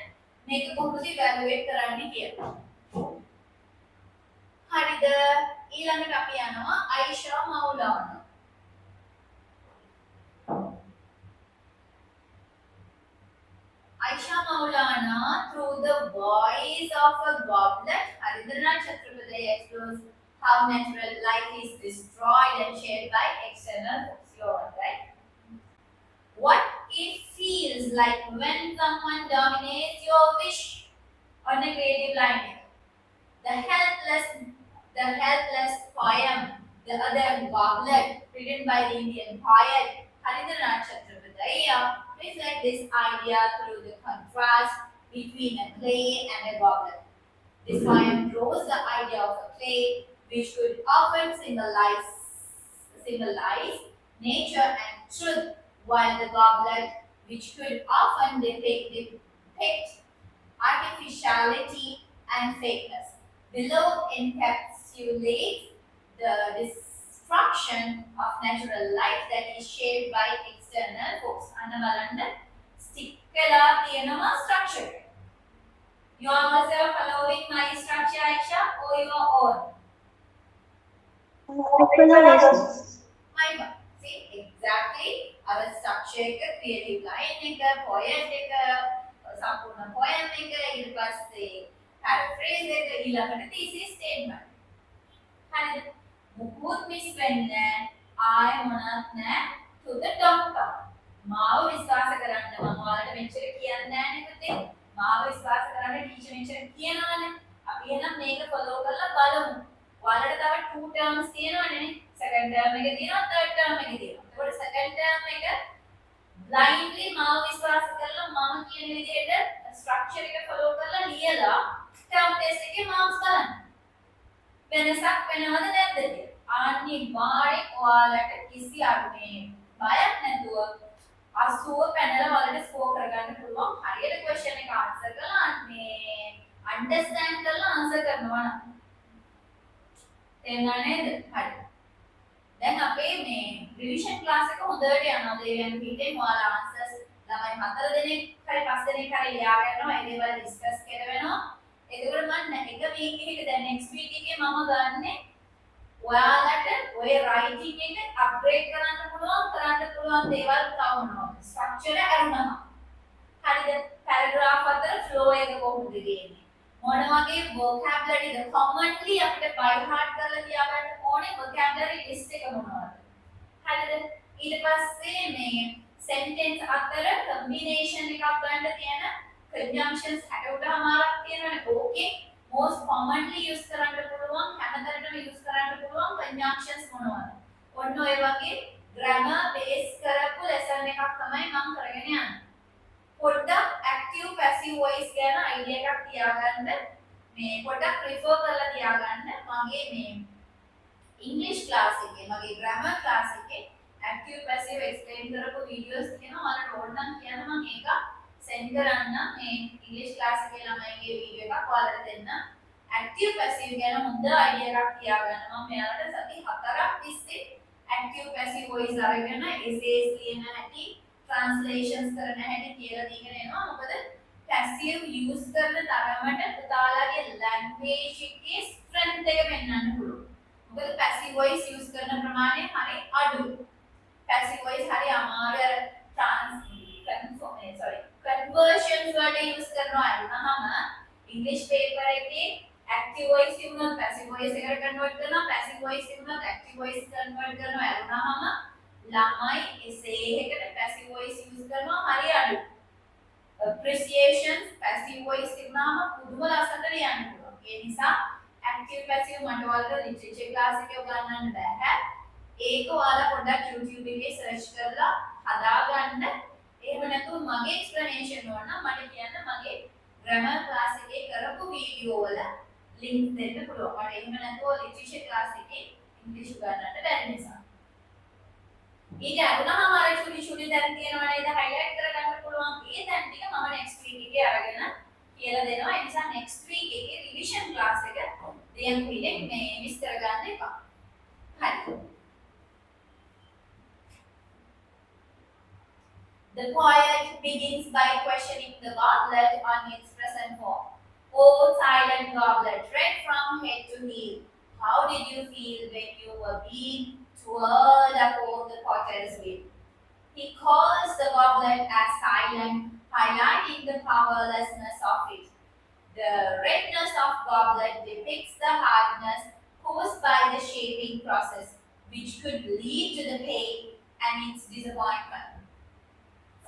මේක කොහොමද ඉවැලුවේට් කරන්නේ කියලා. හරිද? ඊළඟට අපි යනවා අයිෂා මවුලානා. Aisha Maulana, through the voice of a goblet, Harindranath Chakraborty explores how natural life is destroyed and shaped by external forces. You're all right. What it feels like when someone dominates your wish on a creative line. The helpless poem, the other goblet, written by the Indian poet Harindranath Chakraborty, reflect this idea through the contrast between a clay and a goblet. This poem draws the idea of a clay, which could often symbolize nature and truth, while the goblet, which could often depict artificiality and fakeness. Below encapsulates stimulates the destruction of natural life that is shaped by external force. අන්න බලන්න stick වෙලා තියෙනවා structure. You are also following my structure, Aisha, or your own? My one. See, exactly. Our structure එක creative line එක, poet එක, සම්පූර්ණ poem එක, ඊට පස්සේ paraphrase එක, ඊළඟට thesis statement. හරිද? මුකුත් මිස් වෙන්නේ ආය මොනවත් නැහැ to the doctor. මාව විශ්වාස කරන්න මම ඔයාලට මෙච්චර කියන්නේ නැහැ නේ පුතේ. මාව විශ්වාස කරන්න ටීචර් මෙච්චර කියනවානේ. අපි එහෙනම් මේක follow කරලා බලමු. ඔයාලට තව 2 terms තියෙනවනේ. second term එකේ තියෙනවා third term එකේ තියෙනවා. ඒකට second term එක blindly මාව විශ්වාස කරලා මම කියන විදිහට structure එක follow කරලා ලියලා term test එකේ marks බලන්න. වෙනසක් වෙනවද නැද්ද කියලා. අනිවාර්යෙන් ඔයාලට කිසි අරුමේ බයක් නැතුව 80 පැනලා ඔයාලට ස්කෝර් කරගන්න පුළුවන්. හරියට question එක answer කරලා මේ understand කරලා answer කරනවා නම්. තේරුණා නේද? හරි. දැන් අපේ මේ revision class එක හොඳට යනවා. දෙවියන් පිටේ ඔයාලා answers ළමයි 4 දෙනෙක් හරි 5 දෙනෙක් හරි ලියා ගන්නවා. ඒ දේවල් discuss කරවෙනවා. එතකොට මම එක week එකක දැන් next week එකේ මම ගන්නෙ ඔයාලට ඔය writing එක upgrade කරන්න පුළුවන් දේවල් තවනවා. structure අරුණා. හරිද? paragraph අතර flow එක කොහොමද ගේන්නේ? මොන වගේ vocabulary ද commonly අපිට by heart කරලා තියාගන්න ඕනේ vocabulary list එක මොනවද? හරිද? ඊට පස්සේ මේ sentence අතර combination එකක් ගන්න තියෙන conjunctions 68මාරක් තියෙනවනේ. ඕකේ most commonly use කරන්න පුළුවන් හැමතැනටම use කරන්න පුළුවන් conjunctions මොනවද? ඔන්න ඔය වගේ grammar base කරපු lesson එකක් තමයි මම කරගෙන යන්නේ. පොඩ්ඩක් active passive voice ගැන idea එකක් තියාගන්න. මේ පොඩ්ඩක් refer කරලා තියාගන්න. මගේ මේ English class එකේ මගේ grammar class එකේ active passive explain කරපු videos තියෙනවා. ඔයාලට ඕන නම් කියන්න මම ඒක send කරන්න මේ English class එකේ ළමයිගේ video එකක් ඔයාලට දෙන්න. active passive ගැන හොඳ idea එකක් තියාගන්න. මම මෙයාලට සති 4ක් තිස්සේ active passive voice අරගෙන essays ලියන හැටි, translations කරන හැටි කියලා දීගෙන එනවා. මොකද passive use කරන තරමට පුතාලාගේ language එකේ strength එක පෙන්වන්න පුළුවන්. මොකද passive voice use කරන ප්‍රමාණය හරි අඩුයි. passive voice හරි අමාරු conversions වලට use කරනවා අරනහම English paper එකේ active voice තිබුණොත් passive voice එකට convert කරනවා, passive voice තිබුණොත් active voice convert කරනවා අරනහම ළමයි essay එකට passive voice use කරනවා හරි අඩුයි. appreciations passive voice තිබුණාම පුදුම ලස්සනට ලියන්න පුළුවන්. ඒ නිසා active passive මට ඔයාලට literature class එකේ උගන්වන්න බෑ. ඒක ඔයාලා පොඩ්ඩක් YouTube එකේ search කරලා හදාගන්න. එහෙම නැතුව මගේ explanation ඕන නම් මට කියන්න මගේ grammar class එකේ කරපු video වල link දෙන්න පුළුවන්. මට එහෙම නැතුව literature class එකේ English උගන්වන්න බැරි නිසා. ඊට අරුණාම අර චුටි දැන් තියෙනවා නේද highlight කරගන්න පුළුවන්. ඒ දැන් ටික මම next week එකේ අරගෙන කියලා දෙනවා. ඒ නිසා next week එකේ revision class එක දෙයන් පිළිෙන් මේ මිස් කරගන්න එපා. හරි. The poet begins by questioning the goblet on its present form. Oh, silent goblet, read from head to heel, how did you feel when you were being twirled upon the potter's wheel? He calls the goblet as silent, highlighting the powerlessness of it. The redness of goblet depicts the hardness caused by the shaping process, which could lead to the pain and its disappointment.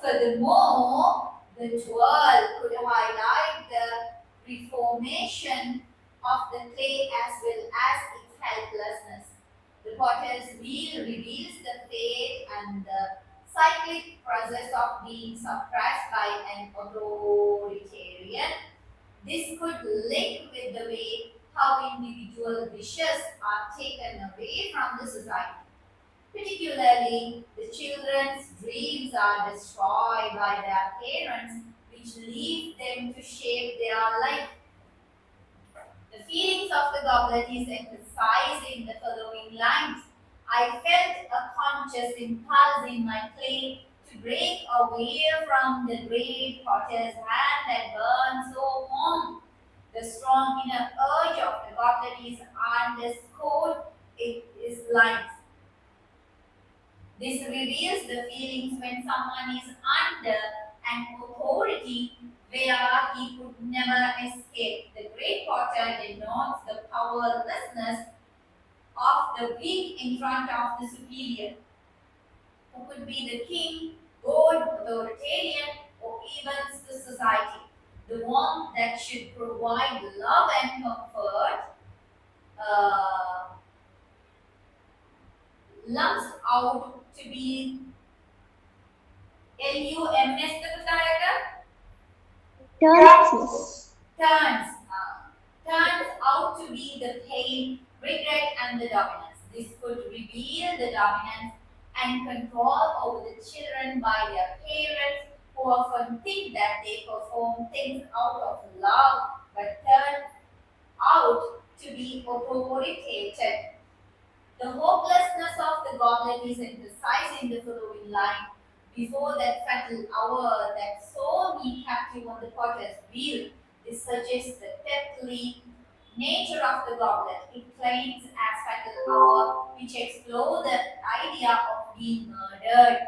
Furthermore, the twirl could highlight the reformation of the clay as well as its helplessness. The potter's wheel reveals the fate and the cyclic process of being suppressed by an authoritarian. This could link with the way how individual wishes are taken away from the society. Particularly, the children's dreams are destroyed by their parents, which leave them to shape their life. The feelings of the goblet is emphasized in the following lines. I felt a conscious impulse in my clay to break away from the great potter's hand that burned so warm. The strong inner urge of the goblet is underscored in its lines. This reveals the feelings when someone is under an authority where he could never escape. The great potter denotes the powerlessness of the weak in front of the superior, who could be the king, god, authoritarian, or even the society. The one that should provide love and comfort uh, lumps out to be LUMS the Turns. turns out to be the pain, regret, and the dominance. This could reveal the dominance and control over the children by their parents, who often think that they perform things out of love but turn out to be authoritative. The hopelessness of the goblet is emphasized in the following line. Before that fatal hour that saw me captive on the potter's wheel, this suggests the deathly nature of the goblet. It claims as fatal hour, which explores the idea of being murdered.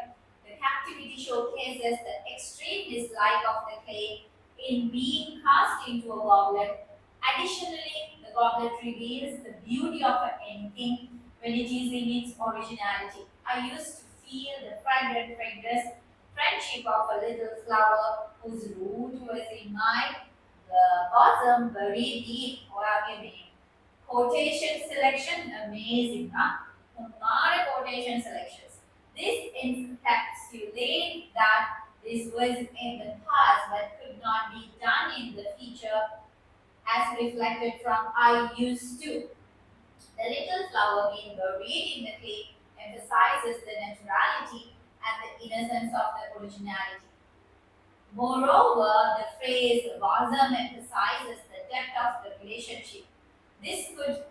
The captivity showcases the extreme dislike of the clay in being cast into a goblet. Additionally, the goblet reveals the beauty of anything when it is in its originality. I used to feel the fragrant fragrance, friendship of a little flower whose root was in my bosom very deep. Quotation selection, amazing, huh? Kumara quotation selections. This encapsulates that this was in the past but could not be done in the future as reflected from I used to. The little flower being buried in the clay emphasizes the naturality and the innocence of the originality. Moreover, the phrase bosom emphasizes the depth of the relationship. This could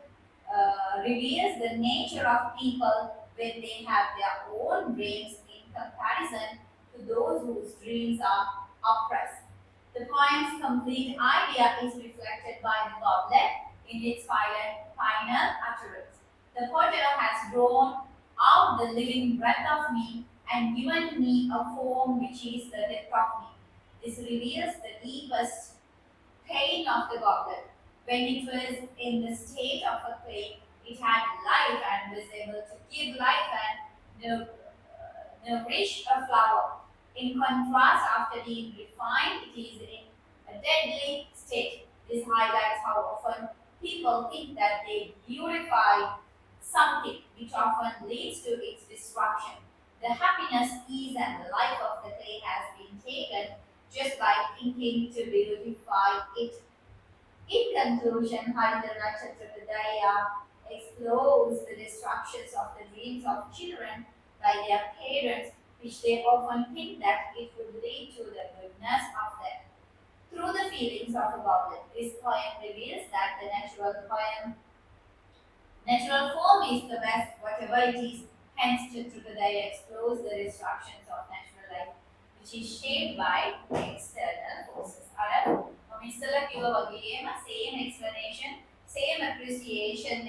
reveals the nature of people when they have their own dreams in comparison to those whose dreams are oppressed. The poem's complete idea is reflected by the goblet in its final utterance. The potter has drawn out the living breath of me and given me a form which is the death of me. This reveals the deepest pain of the goblet. When it was in the state of a clay, it had life and was able to give life and nourish a flower. In contrast, after being refined, it is in a deadly state. This highlights how often people think that they purify something, which often leads to its destruction. The happiness, ease, and the life of the clay has been taken just by thinking to beautify it. In conclusion, Harindra Nakshatra Hridaya explores the destructions of the dreams of children by their parents, which they often think that it would lead to the goodness of them. Through the feelings of a goblet, this poem reveals that the natural form is the best, whatever it is. Hence, Chitrapradaya explores the destructions of natural life, which is shaped by external forces. Alright? Mr. Kiva same explanation, same appreciation,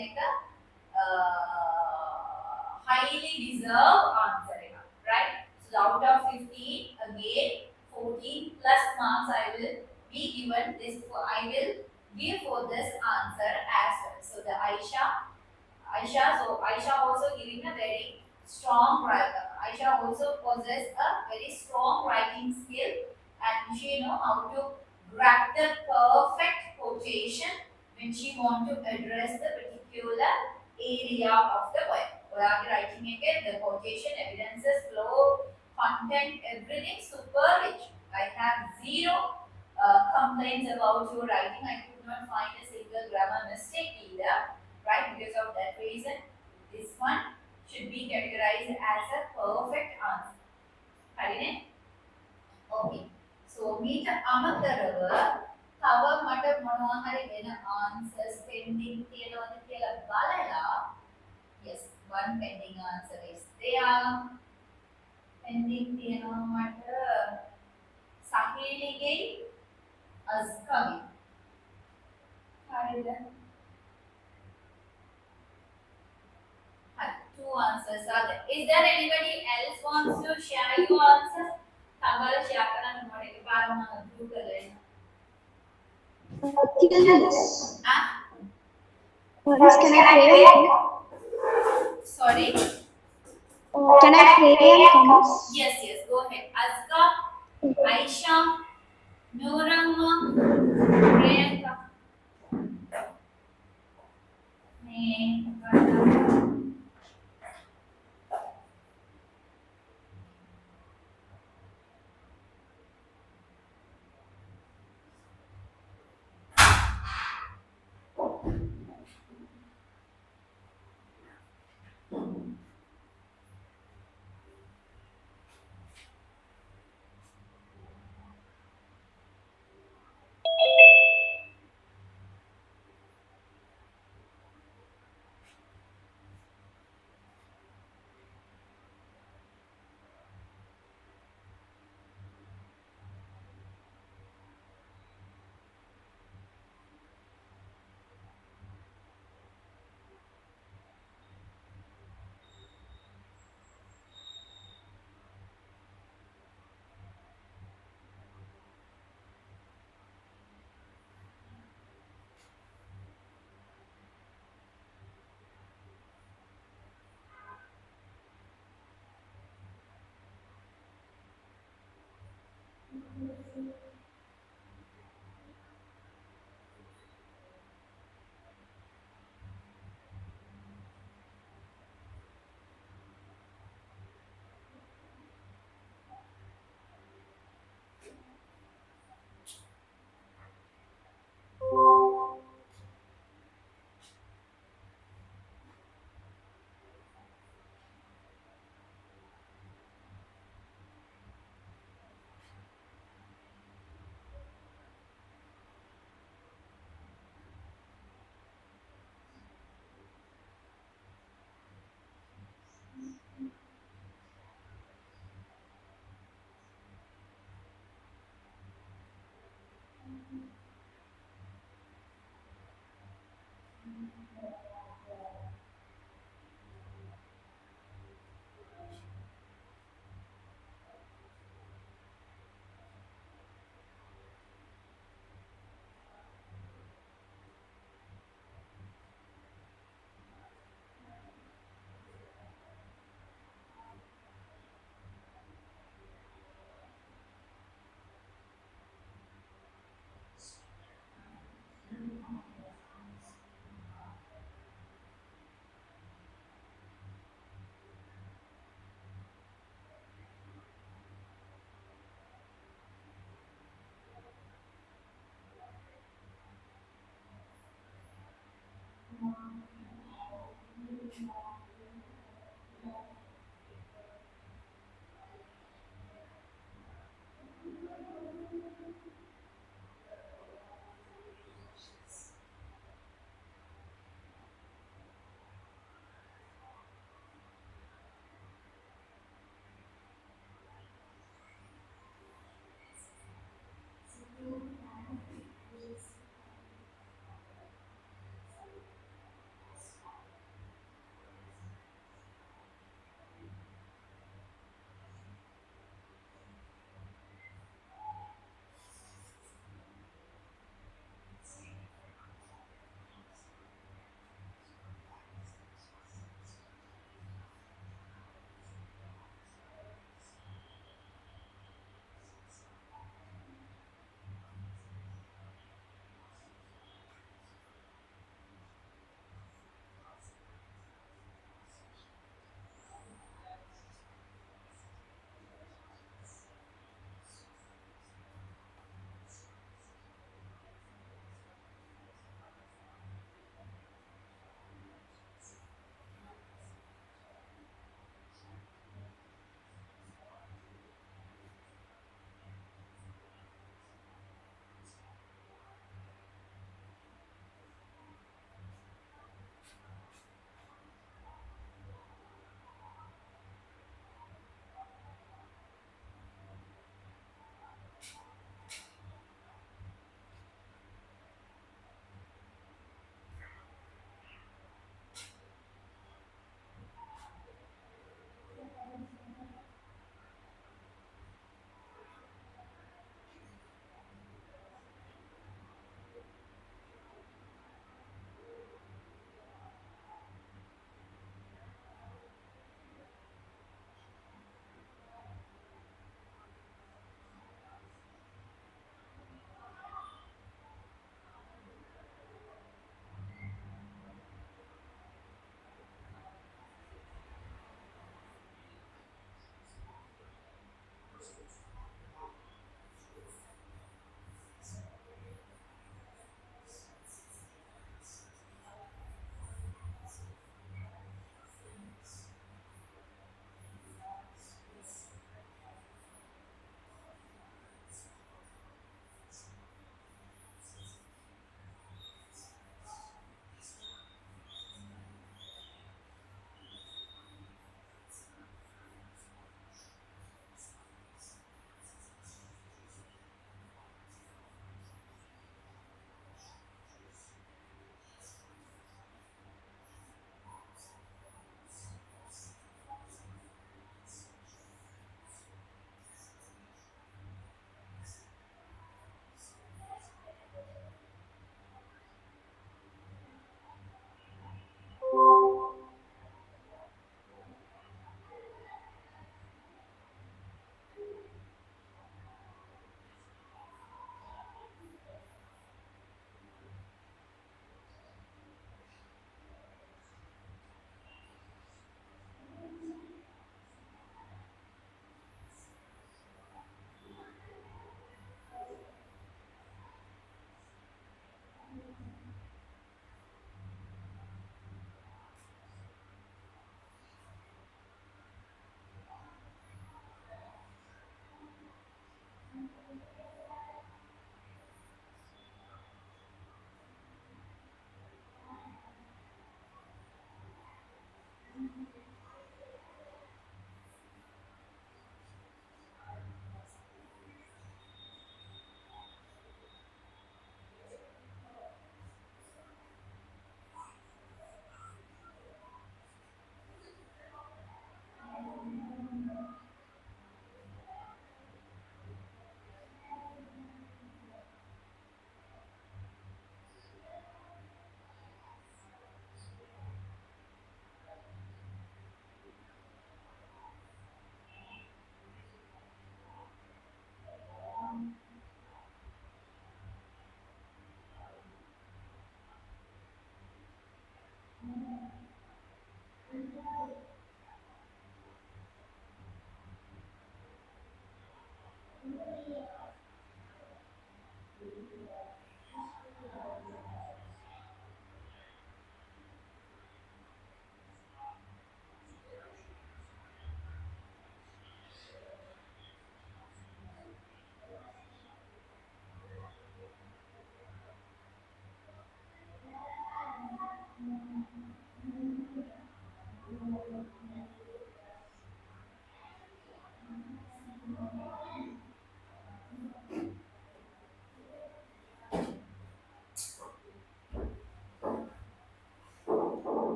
highly deserved answer. Right? So out of 15, again 14 plus marks I will be given this. I will give for this answer as well. So the Aisha also giving a very strong writer. Aisha also possesses a very strong writing skill and she know how to grab the perfect quotation when she want to address the particular area of the poem. Writing again, the quotation, evidences, flow, content, everything super rich. I have zero complaints about your writing. I could not find a single grammar mistake either. Right? Because of that reason, this one should be categorized as a perfect answer. Right? Okay. So meet Amatarava තව මට මොනවා හරි වෙන answers pending තියෙනවද කියලා බලලා yes one pending answer is there pending තියෙනවා මට සහීලිගේ අස්කගේ හරිද two answers are there. Is there anybody else wants to share your answers? Thamala share කරන්න මොකද එකපාරම view කරලා එන්න. Ah? Can I pray? Sorry. Can I pray and comments? Yes, yes. Go ahead. Azka, Aisha, Noorama, Priyanka.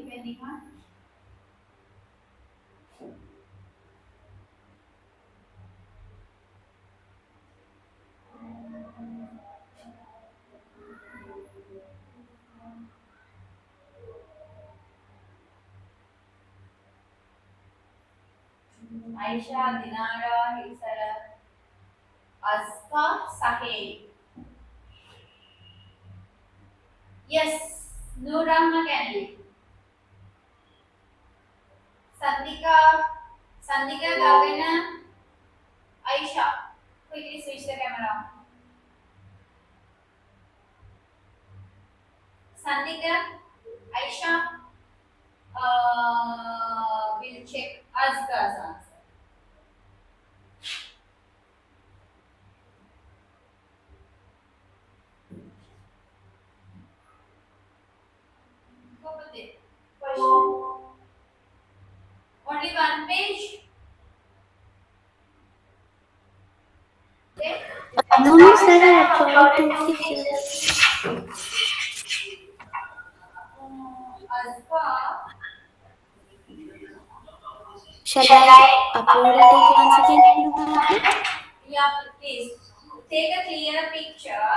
depending on. Aisha, Dinara, Hilsara, Azka, Sahel. Yes, Nurama Candy. Sandika, Gavina, Aisha. Quickly switch the camera. Sandika, Aisha, we'll check Azka's answer. Go with it. Question. Only one page. Okay. No, miss, I have uploaded 2 pages. Azka. Shall I upload it once again? Yeah, please. Take a clear picture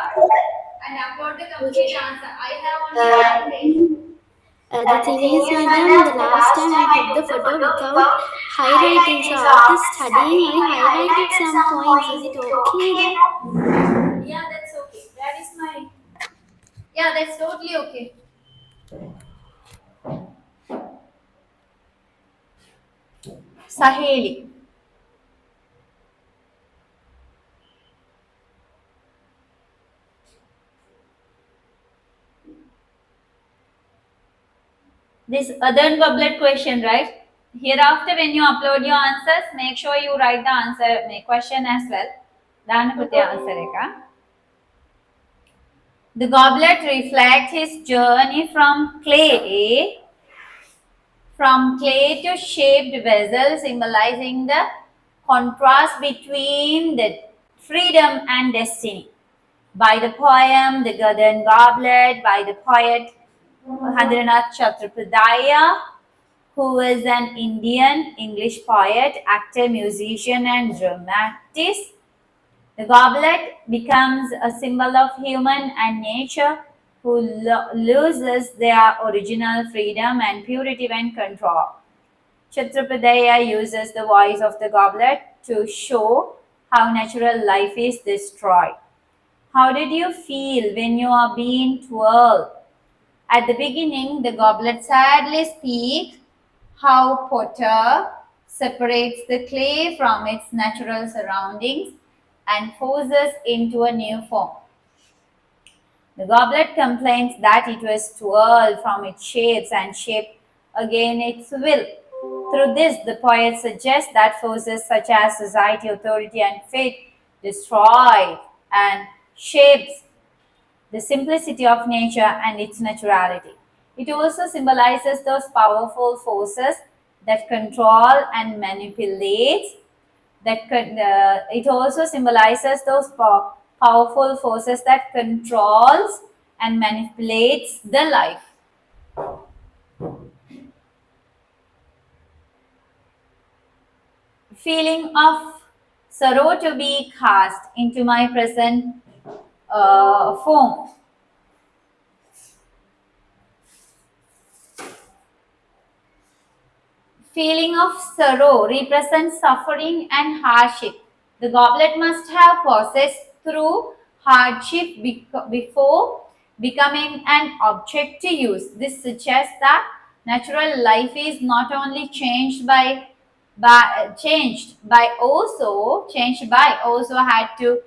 and upload the complete answer. I have only one page. The thing is, madam, the last time I took the photo without highlighting, so after studying, I highlighted some points. Is it okay then? Yeah, that's okay. That is my. Yeah, that's totally okay. Saheli. This other goblet question, right? Hereafter, when you upload your answers, make sure you write the answer, question as well. Then put the answer. The goblet reflects his journey from clay to shaped vessel, symbolizing the contrast between the freedom and destiny. By the poem The Golden Goblet by the poet Harindranath Chattopadhyay, who is an Indian English poet, actor, musician, and dramatist. The goblet becomes a symbol of human and nature who loses their original freedom and purity when controlled. Chhatrapadhyay uses the voice of the goblet to show how natural life is destroyed. How did you feel when you are being twirled? At the beginning, the goblet sadly speaks how Potter separates the clay from its natural surroundings and forces into a new form. The goblet complains that it was twirled from its shapes and shaped again its will. Through this, the poet suggests that forces such as society, authority, and fate destroy and shapes the simplicity of nature and its naturality. It also symbolizes those powerful forces that control and manipulate. It also symbolizes those powerful forces that controls and manipulates the life. Feeling of sorrow to be cast into my present form. Feeling of sorrow represents suffering and hardship. The goblet must have passed through hardship before becoming an object to use. This suggests that natural life is not only changed also had to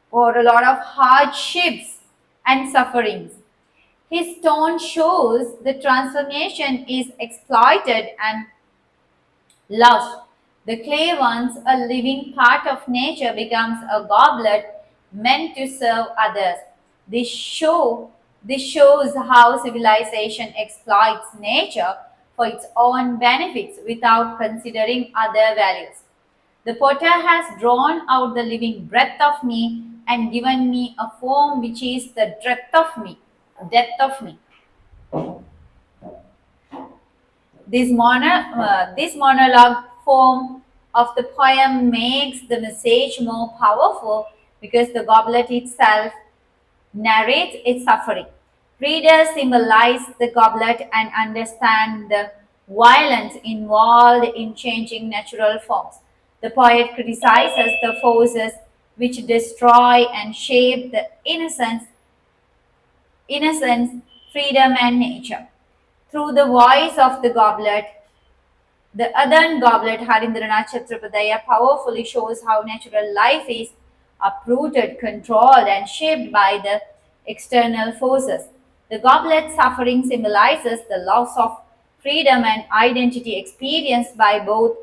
for a lot of hardships and sufferings. His tone shows the transformation is exploited and lost. The clay, once a living part of nature, becomes a goblet meant to serve others. This shows how civilization exploits nature for its own benefits without considering other values. The potter has drawn out the living breath of me and given me a form which is the death of me. This monologue form of the poem makes the message more powerful because the goblet itself narrates its suffering. Readers symbolize the goblet and understand the violence involved in changing natural forms. The poet criticizes the forces which destroy and shape the innocence, freedom, and nature. Through the voice of the goblet, the Adan goblet, Harindranath Chatrapadaya, powerfully shows how natural life is uprooted, controlled, and shaped by the external forces. The goblet's suffering symbolizes the loss of freedom and identity experienced by both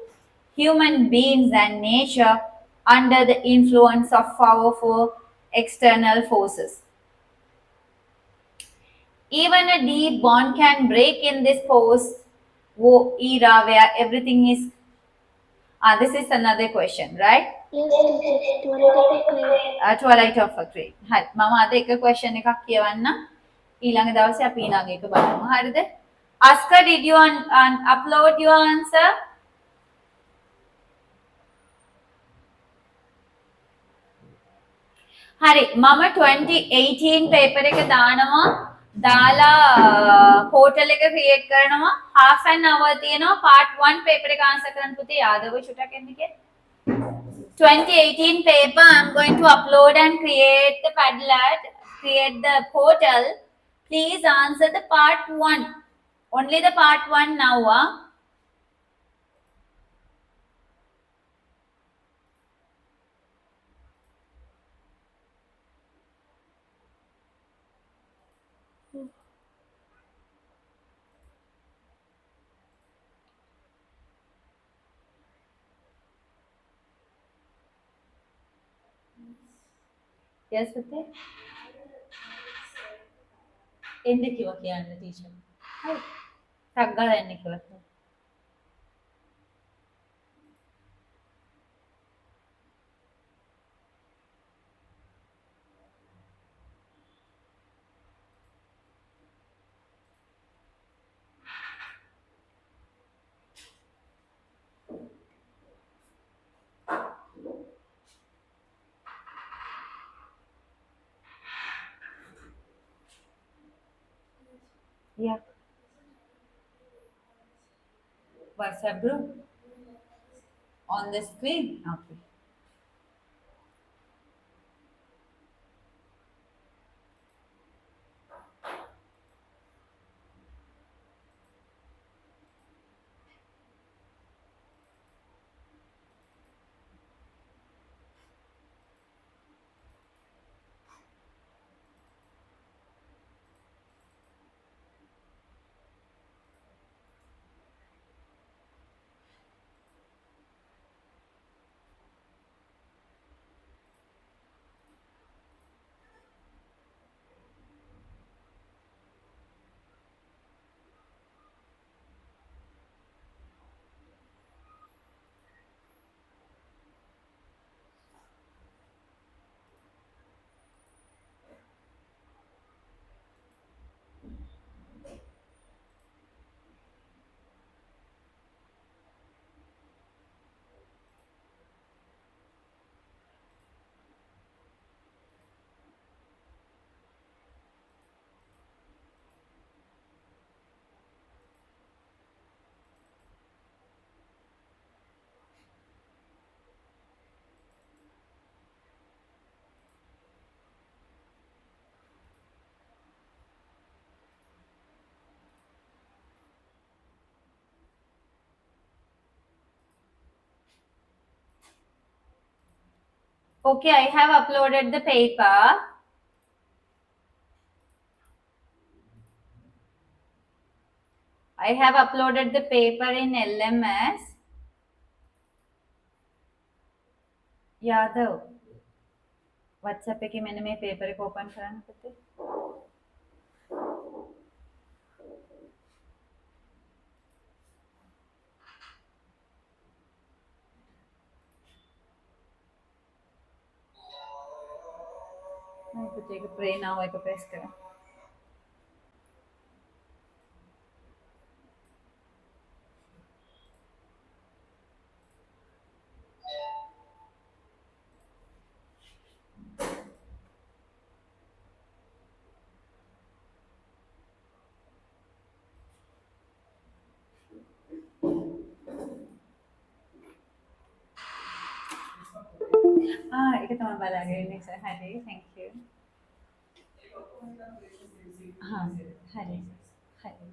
human beings and nature under the influence of powerful external forces. Even a deep bond can break in this post-war era where everything is. This is another question, right? Yes, teacher. Twilight of a Crave. Twilight of a Crave. හරි. මම අද එක question එකක් කියවන්න. ඊළඟ දවසේ අපි ඊළඟ එක බලමු. හරිද? Aska, did you upload your answer? හරි. මම 2018 paper එක දානවා. දාලා portal එක create කරනවා. half an hour තියෙනවා part 1 paper එක answer කරන්න පුතේ. යාදව චුට්ටක් එන්න කියලා. 2018 paper, I'm going to upload and create the Padlet, create the portal. Please answer the part 1. Only the part 1 now. Yes, Pate? එන්න කිව්වා කියන්න ටීචර්. හරි. ටක් ගාලා එන්න කිව්වා. Yeah. WhatsApp group on the screen. Okay. Okay, I have uploaded the paper. I have uploaded the paper in LMS. Yadav. WhatsApp पे मैंने मैं paper को open कराना पड़ते. मैं कुछ एक pray now एक press करा. එක තමයි බලාගෙන ඉන්නේ සර්. හරි. Thank you. හා හරි. හරි.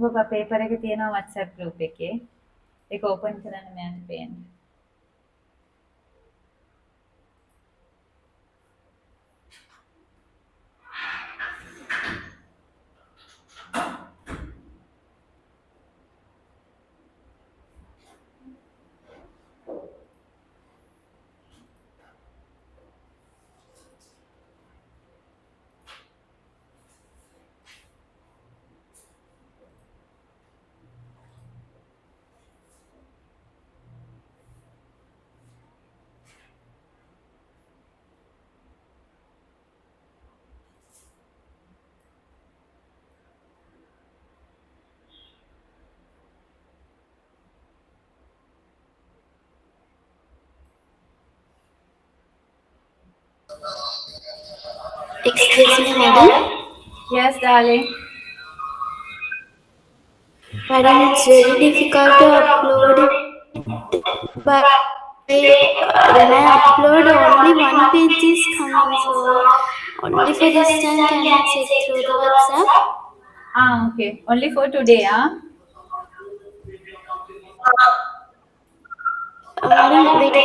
ඔබ පේපර් එකේ තියෙනවා WhatsApp group එකේ. ඒක ඕපන් කරන්න මට පේන්න. Excuse me, madam. Yes, darling. Madam, it's very difficult to upload it. But when I upload, only one page is coming. So only for this time can I check through the WhatsApp? Okay. Only for today, Madam, wait.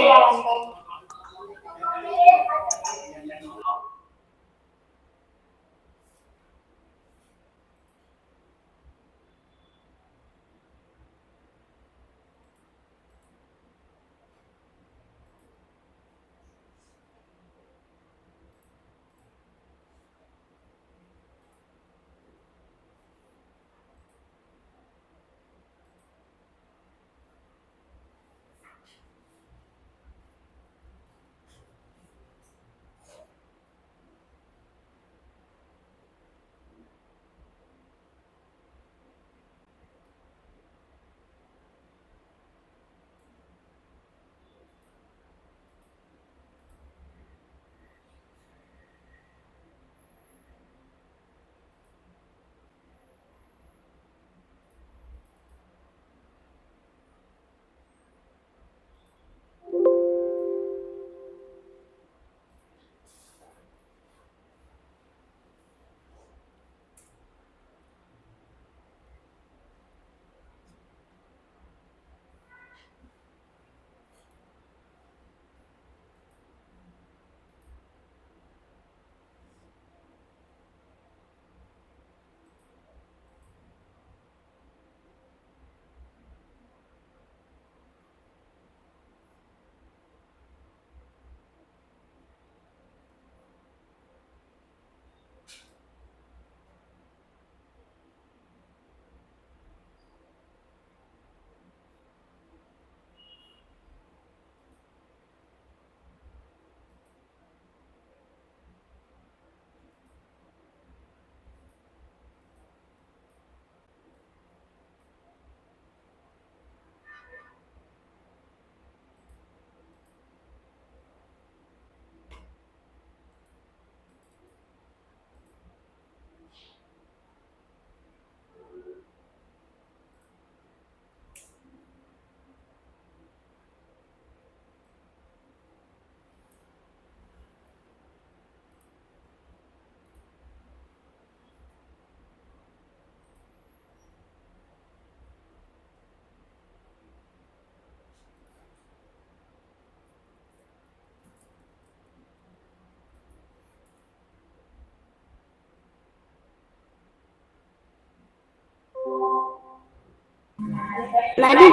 Madam,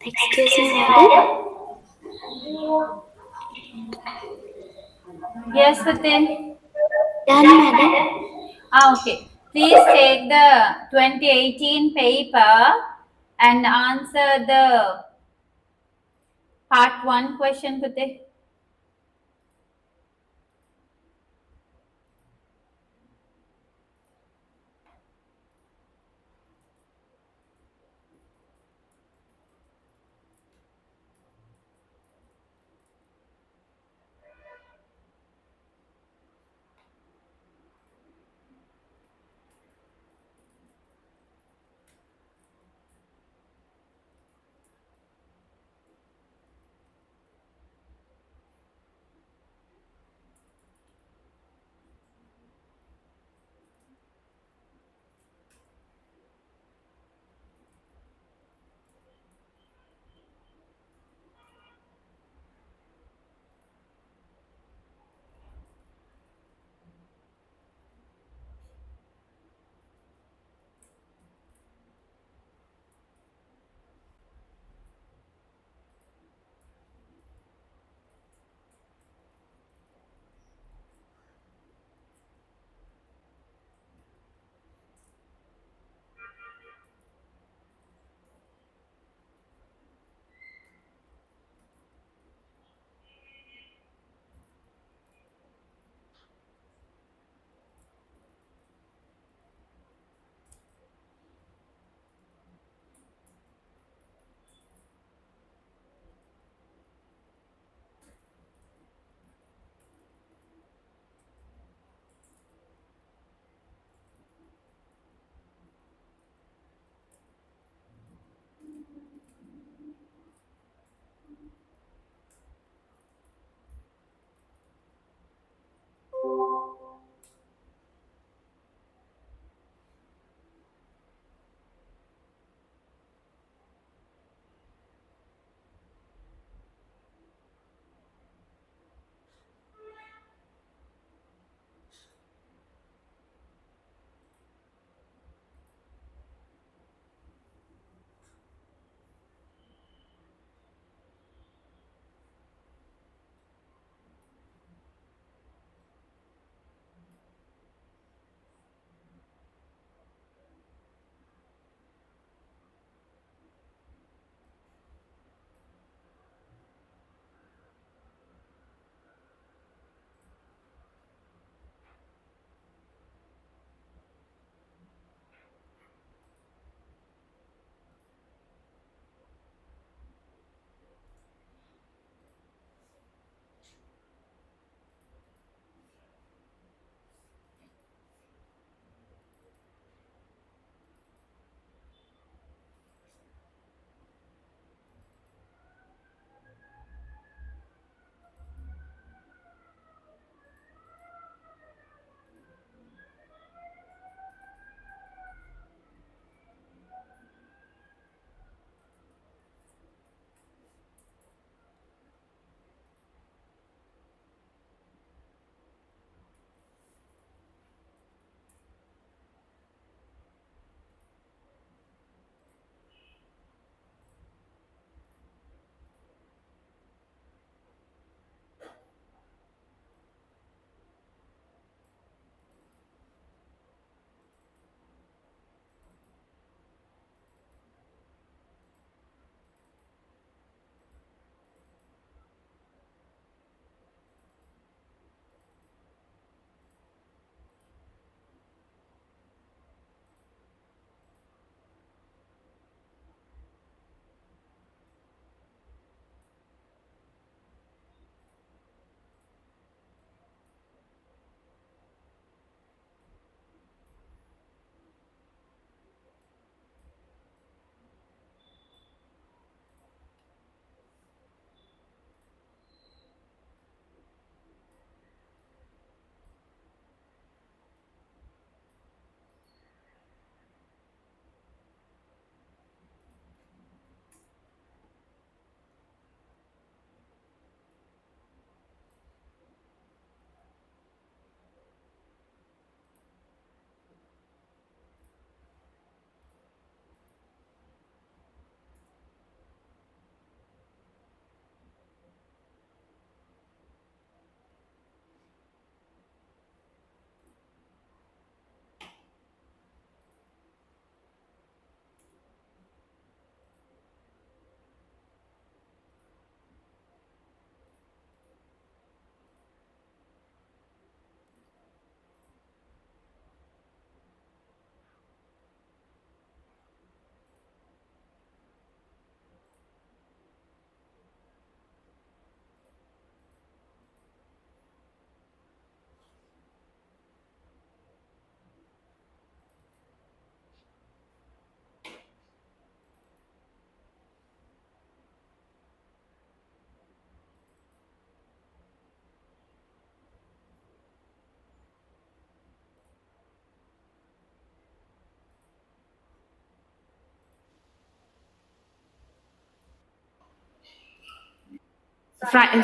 excuse me, madam. Yes, Fatin. Done, madam. Okay. Please take the 2018 paper and answer the part 1 question, Fatin.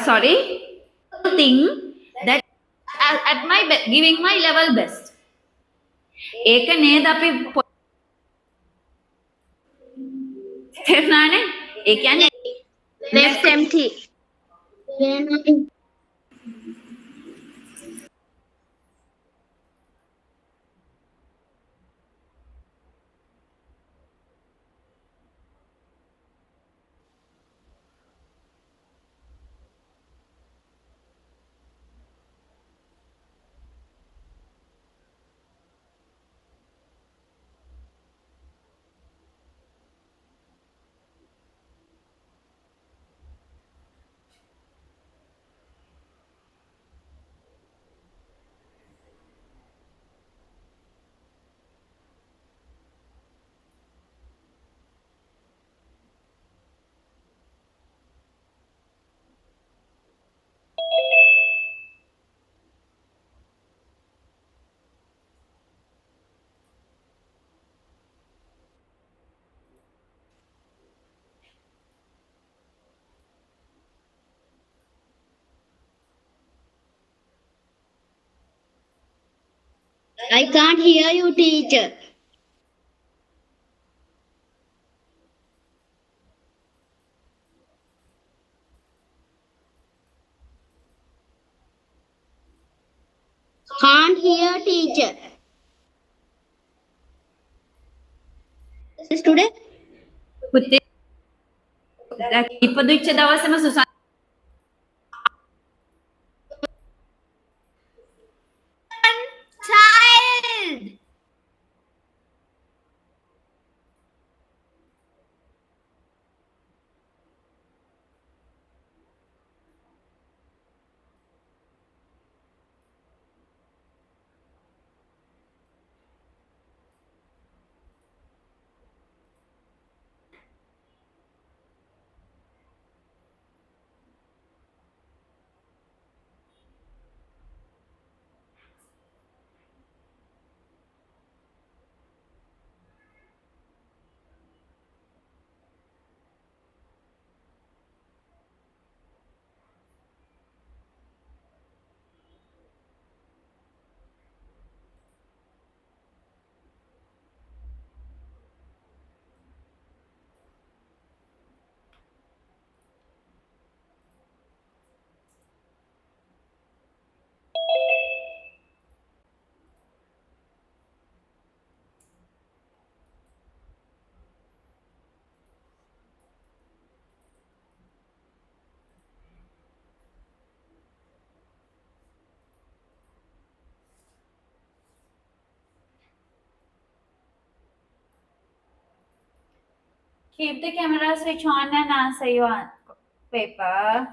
sorry, thing that at my giving my level best. ඒක නේද අපි තේරුණානේ? ඒ කියන්නේ Left empty. I can't hear you, teacher. Can't hear, teacher. This is today? පුතේ ඉපදුච්ච දවසේම සුසන් child. Keep the camera switch on and answer your paper.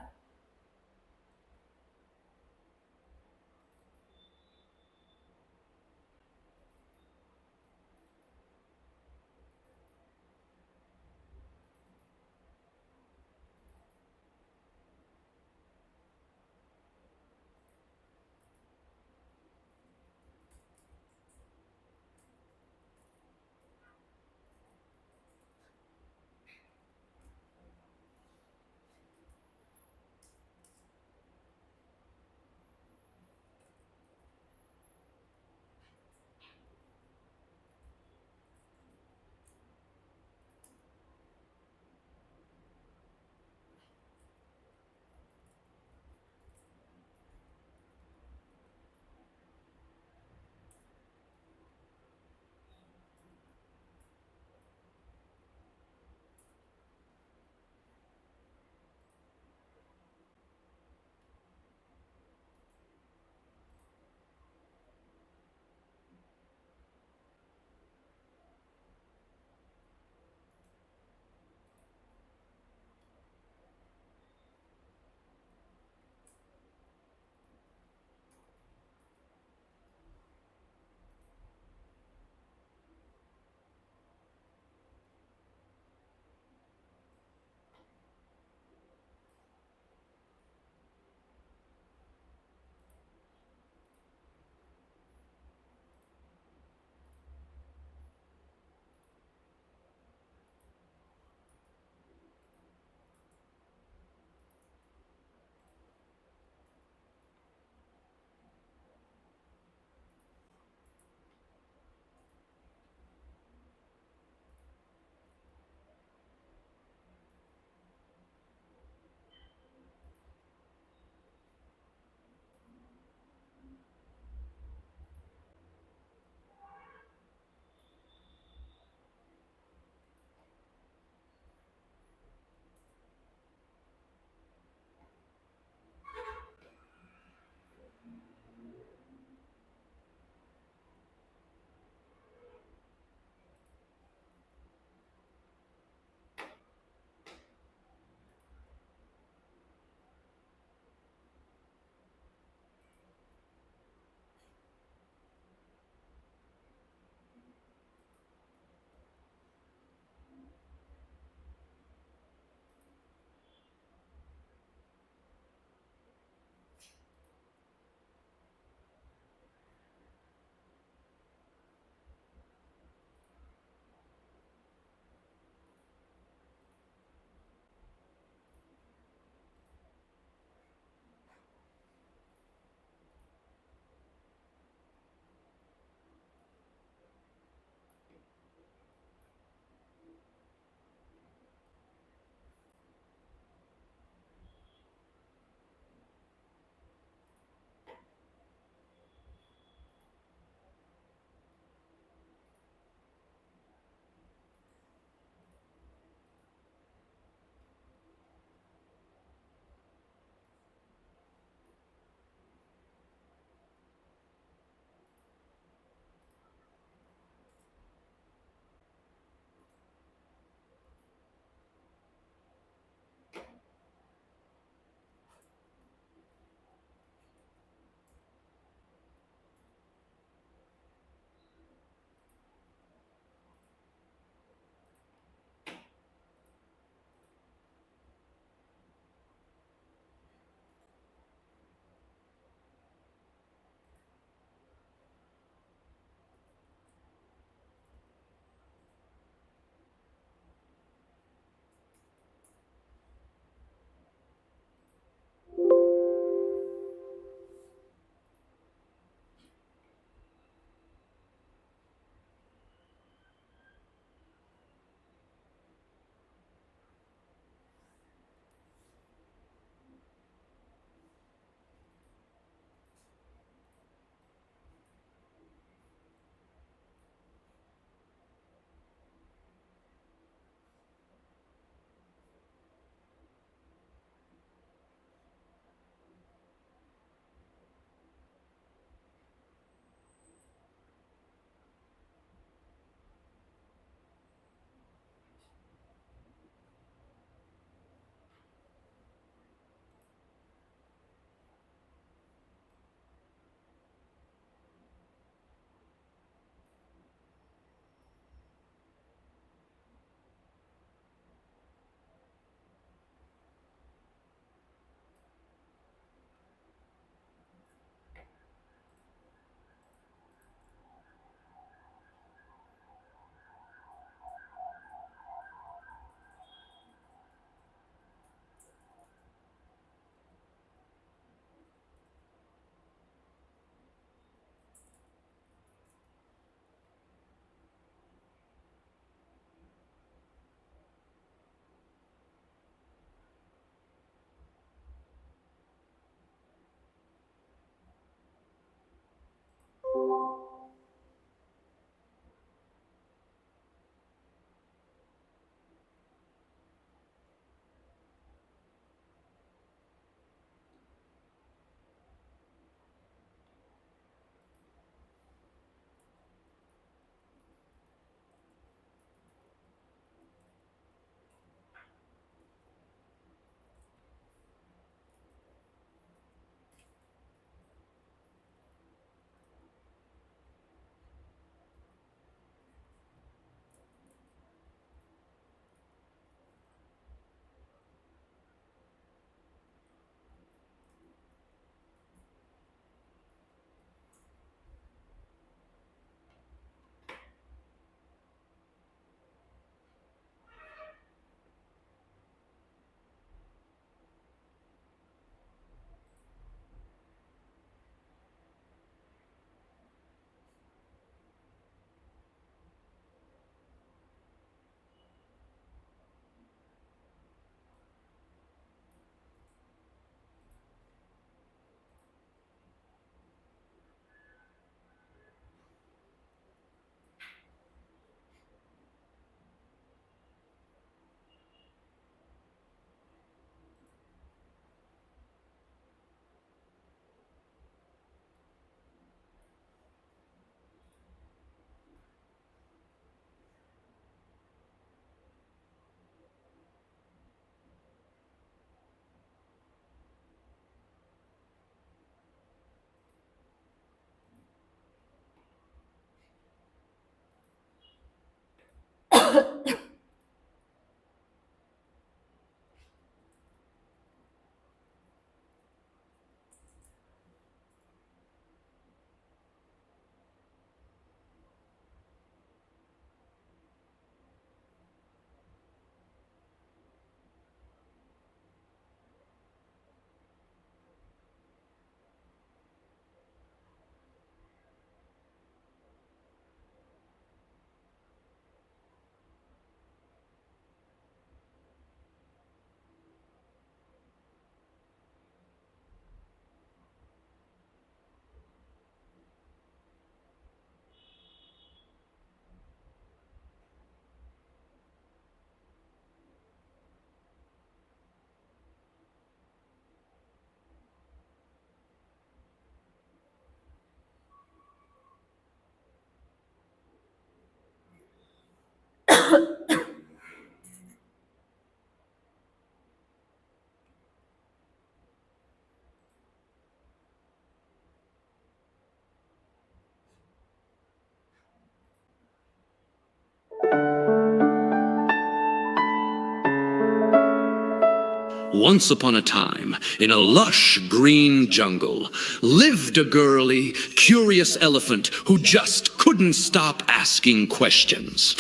Once upon a time, in a lush green jungle, lived a girly, curious elephant who just couldn't stop asking questions.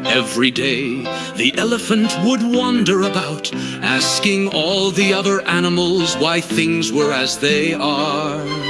Every day, the elephant would wander about, asking all the other animals why things were as they are.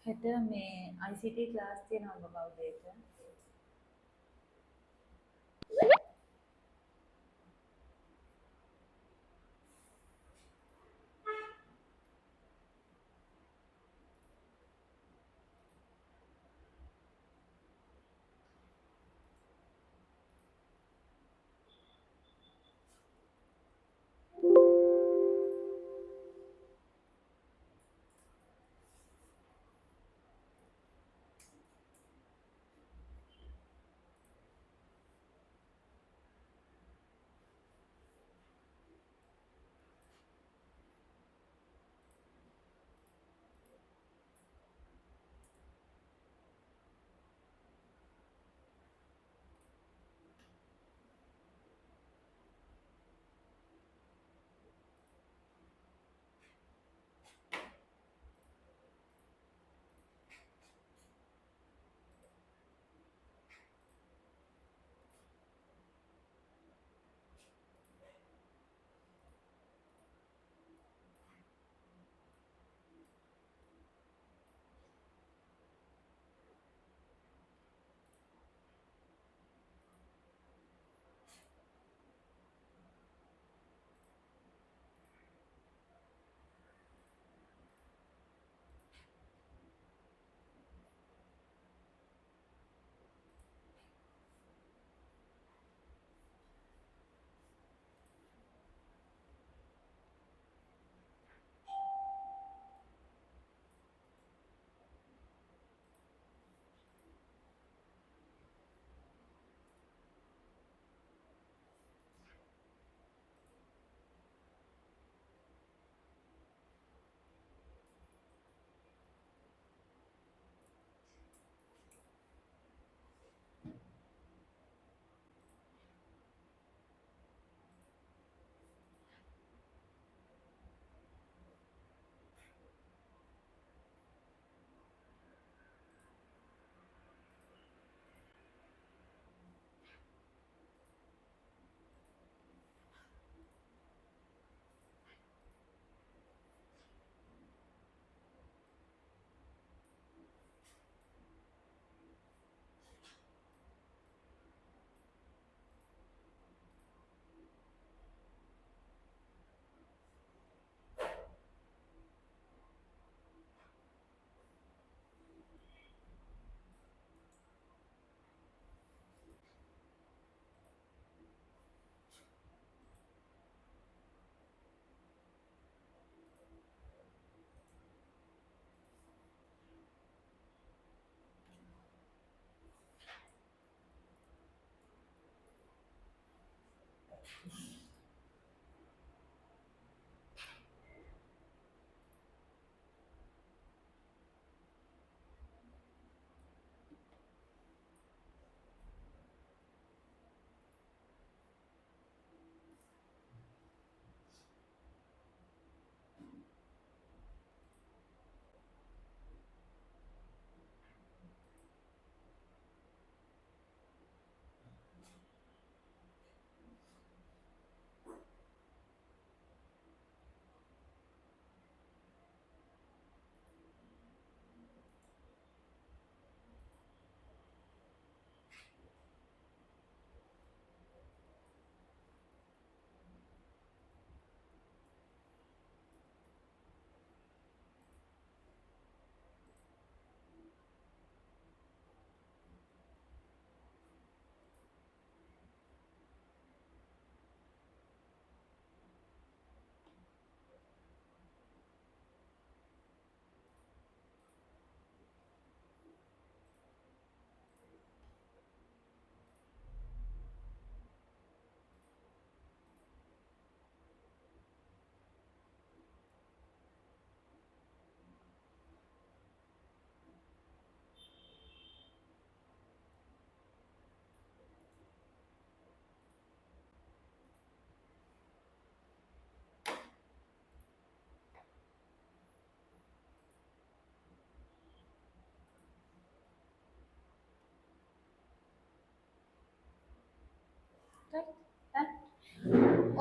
හෙට මේ ICT class තියෙනවා කවුදේට?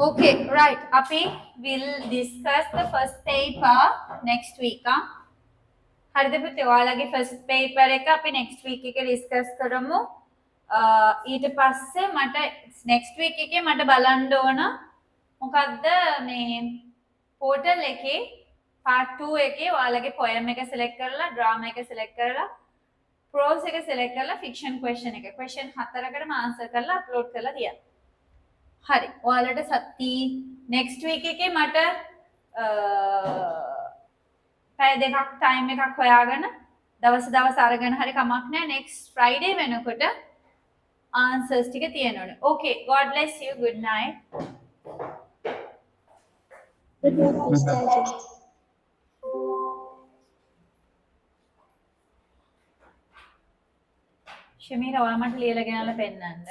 Okay, right. Api, we'll discuss the first paper next week. හරිද පුතේ? ඔයාලගේ first paper එක අපි next week එකේ discuss කරමු. ඊට පස්සේ මට next week එකේ මට බලන්න ඕන මොකද්ද මේ portal එකේ part 2 එකේ ඔයාලගේ poem එක select කරලා drama එක select කරලා prose එක select කරලා fiction question එක question 4කටම answer කරලා upload කරලා තියන්න. හරි. ඔයාලට සති next week එකේ මට පැය දෙකක් time එකක් හොයාගෙන දවස් අරගෙන හරි කමක් නැහැ next Friday වෙනකොට answers ටික තියෙන්න ඕනේ. Okay, God bless you. Good night. Good night, Miss Teacher. ශමීර ඔයා මට ලියලා ගෙනල්ලා පෙන්නන්න.